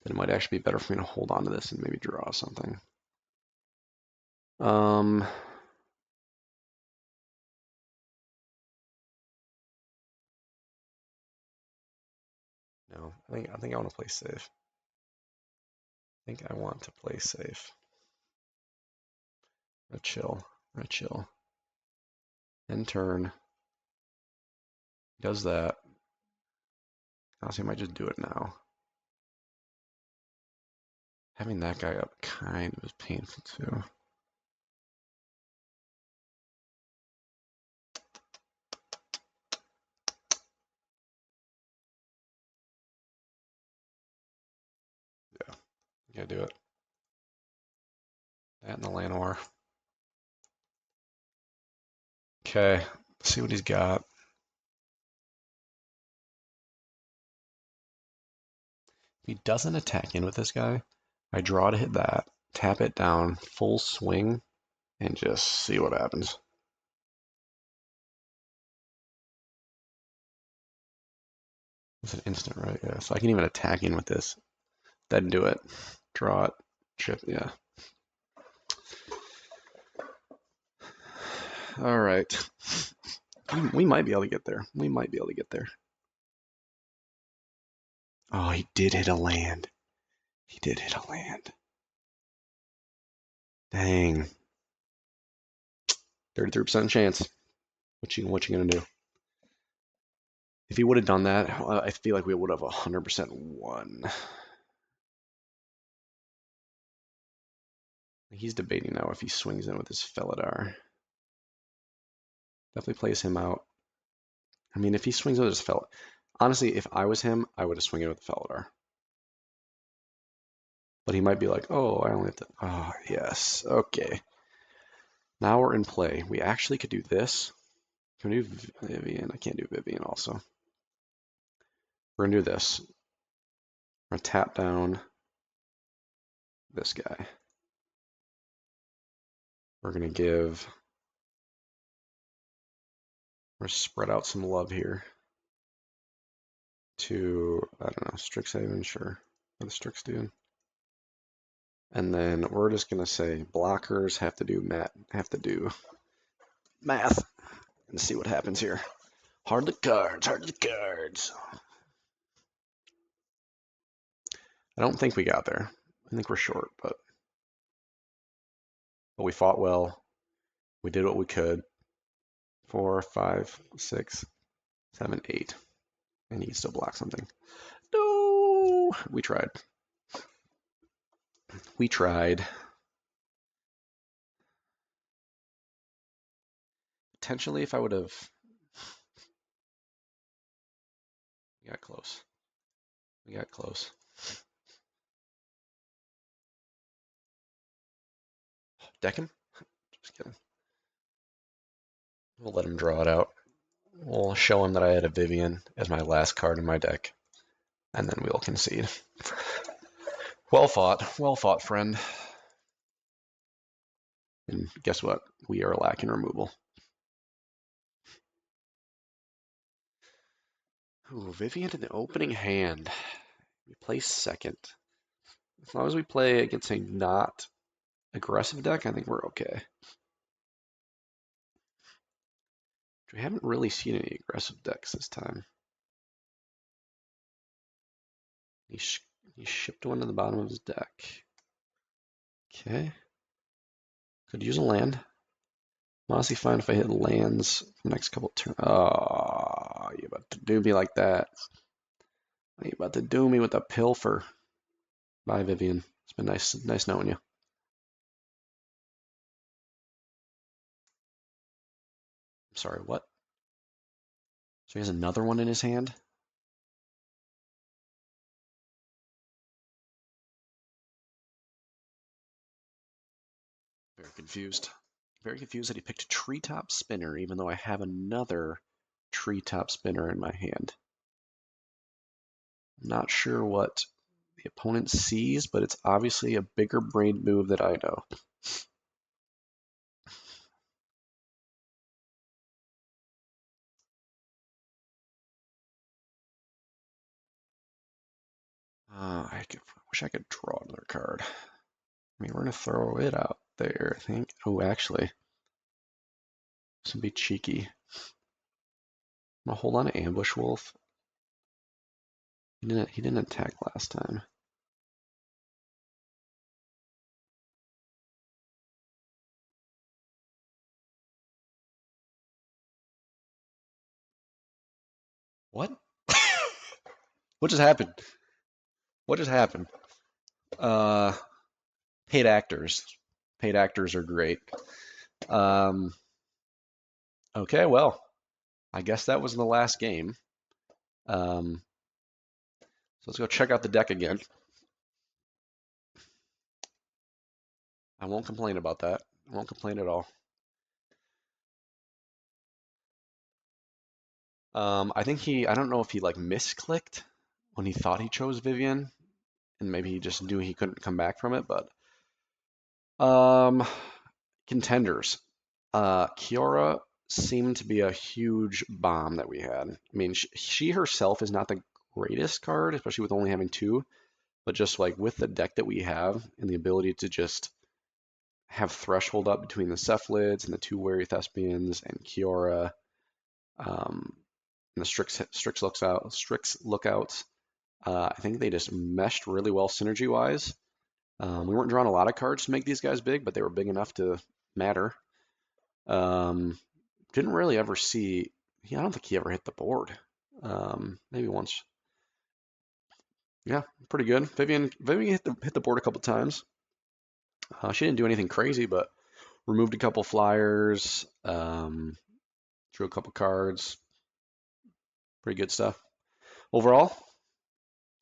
it might actually be better for me to hold on to this and maybe draw something. No, I think I want to play safe. I think I want to play safe. Red chill, red chill. End turn. Does that. Honestly, I might just do it now. Having that guy up kind of is painful too. Yeah, gotta do it. That and the Llanowar. Okay, let's see what he's got. If he doesn't attack in with this guy, I draw to hit that, tap it down, full swing, and just see what happens. It's an instant, right? Yeah, so I can even attack in with this. Then do it. Draw it. Chip, yeah. All right. We might be able to get there. We might be able to get there. Oh, he did hit a land. He did hit a land. Dang. 33% chance. What you gonna do? If he would have done that, I feel like we would have 100% won. He's debating now if he swings in with his Felidar. Definitely plays him out. I mean, if he swings with his Felidar, honestly, if I was him, I would have swung in with the Felidar. But he might be like, oh, I only have to. Oh, yes. Okay. Now we're in play. We actually could do this. Can we do Vivian? I can't do Vivian also. We're going to do this. We're going to tap down this guy. We're going to give. We're going to spread out some love here to, I don't know, Strixhaven, sure. What the Strix doing? And then we're just going to say blockers have to do math and see what happens here. Hard the cards, hard the cards. I don't think we got there. I think we're short, but we fought well. We did what we could. 4, 5, 6, 7, 8. And he can still block something. No! We tried. We tried. Potentially, if I would have. We got close. We got close. Deck him? Just kidding. We'll let him draw it out. We'll show him that I had a Vivian as my last card in my deck. And then we'll concede. Well fought, friend. And guess what? We are lacking removal. Ooh, Vivian in the opening hand. We play second. As long as we play against a not aggressive deck, I think we're okay. We haven't really seen any aggressive decks this time. He shipped one to the bottom of his deck. Okay. Could use a land. I'm honestly fine if I hit lands for the next couple turns. Oh, you about to do me like that. You about to do me with a pilfer. Bye, Vivian. It's been nice knowing you. I'm sorry, what? So he has another one in his hand? confused. Very confused that he picked Treetop Spinner, even though I have another Treetop Spinner in my hand. I'm not sure what the opponent sees, but it's obviously a bigger brain move that I know. Wish I could draw another card. I mean, we're gonna throw it out there, I think. Oh, actually, this would be cheeky. I'm gonna hold on to Ambush Wolf. He didn't attack last time. What? What just happened? What just happened? Uh, paid actors. Paid actors are great. Um, okay, well, I guess that was the last game. So let's go check out the deck again. I won't complain about that. I won't complain at all. I don't know if he like misclicked when he thought he chose Vivian, and maybe he just knew he couldn't come back from it, but um, contenders. Kiora seemed to be a huge bomb that we had. I mean, she herself is not the greatest card, especially with only having two, but just like with the deck that we have and the ability to just have threshold up between the cephalids and the two wary thespians and Kiora, and the Strix lookouts. I think they just meshed really well synergy wise. We weren't drawing a lot of cards to make these guys big, but they were big enough to matter. Um, didn't really ever see. I don't think he ever hit the board. Maybe once. Yeah, pretty good. Vivian hit the board a couple times. She didn't do anything crazy, but removed a couple flyers, drew a couple cards. Pretty good stuff. Overall,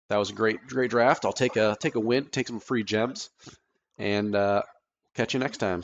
that was a great draft. I'll take a win, take some free gems, and catch you next time.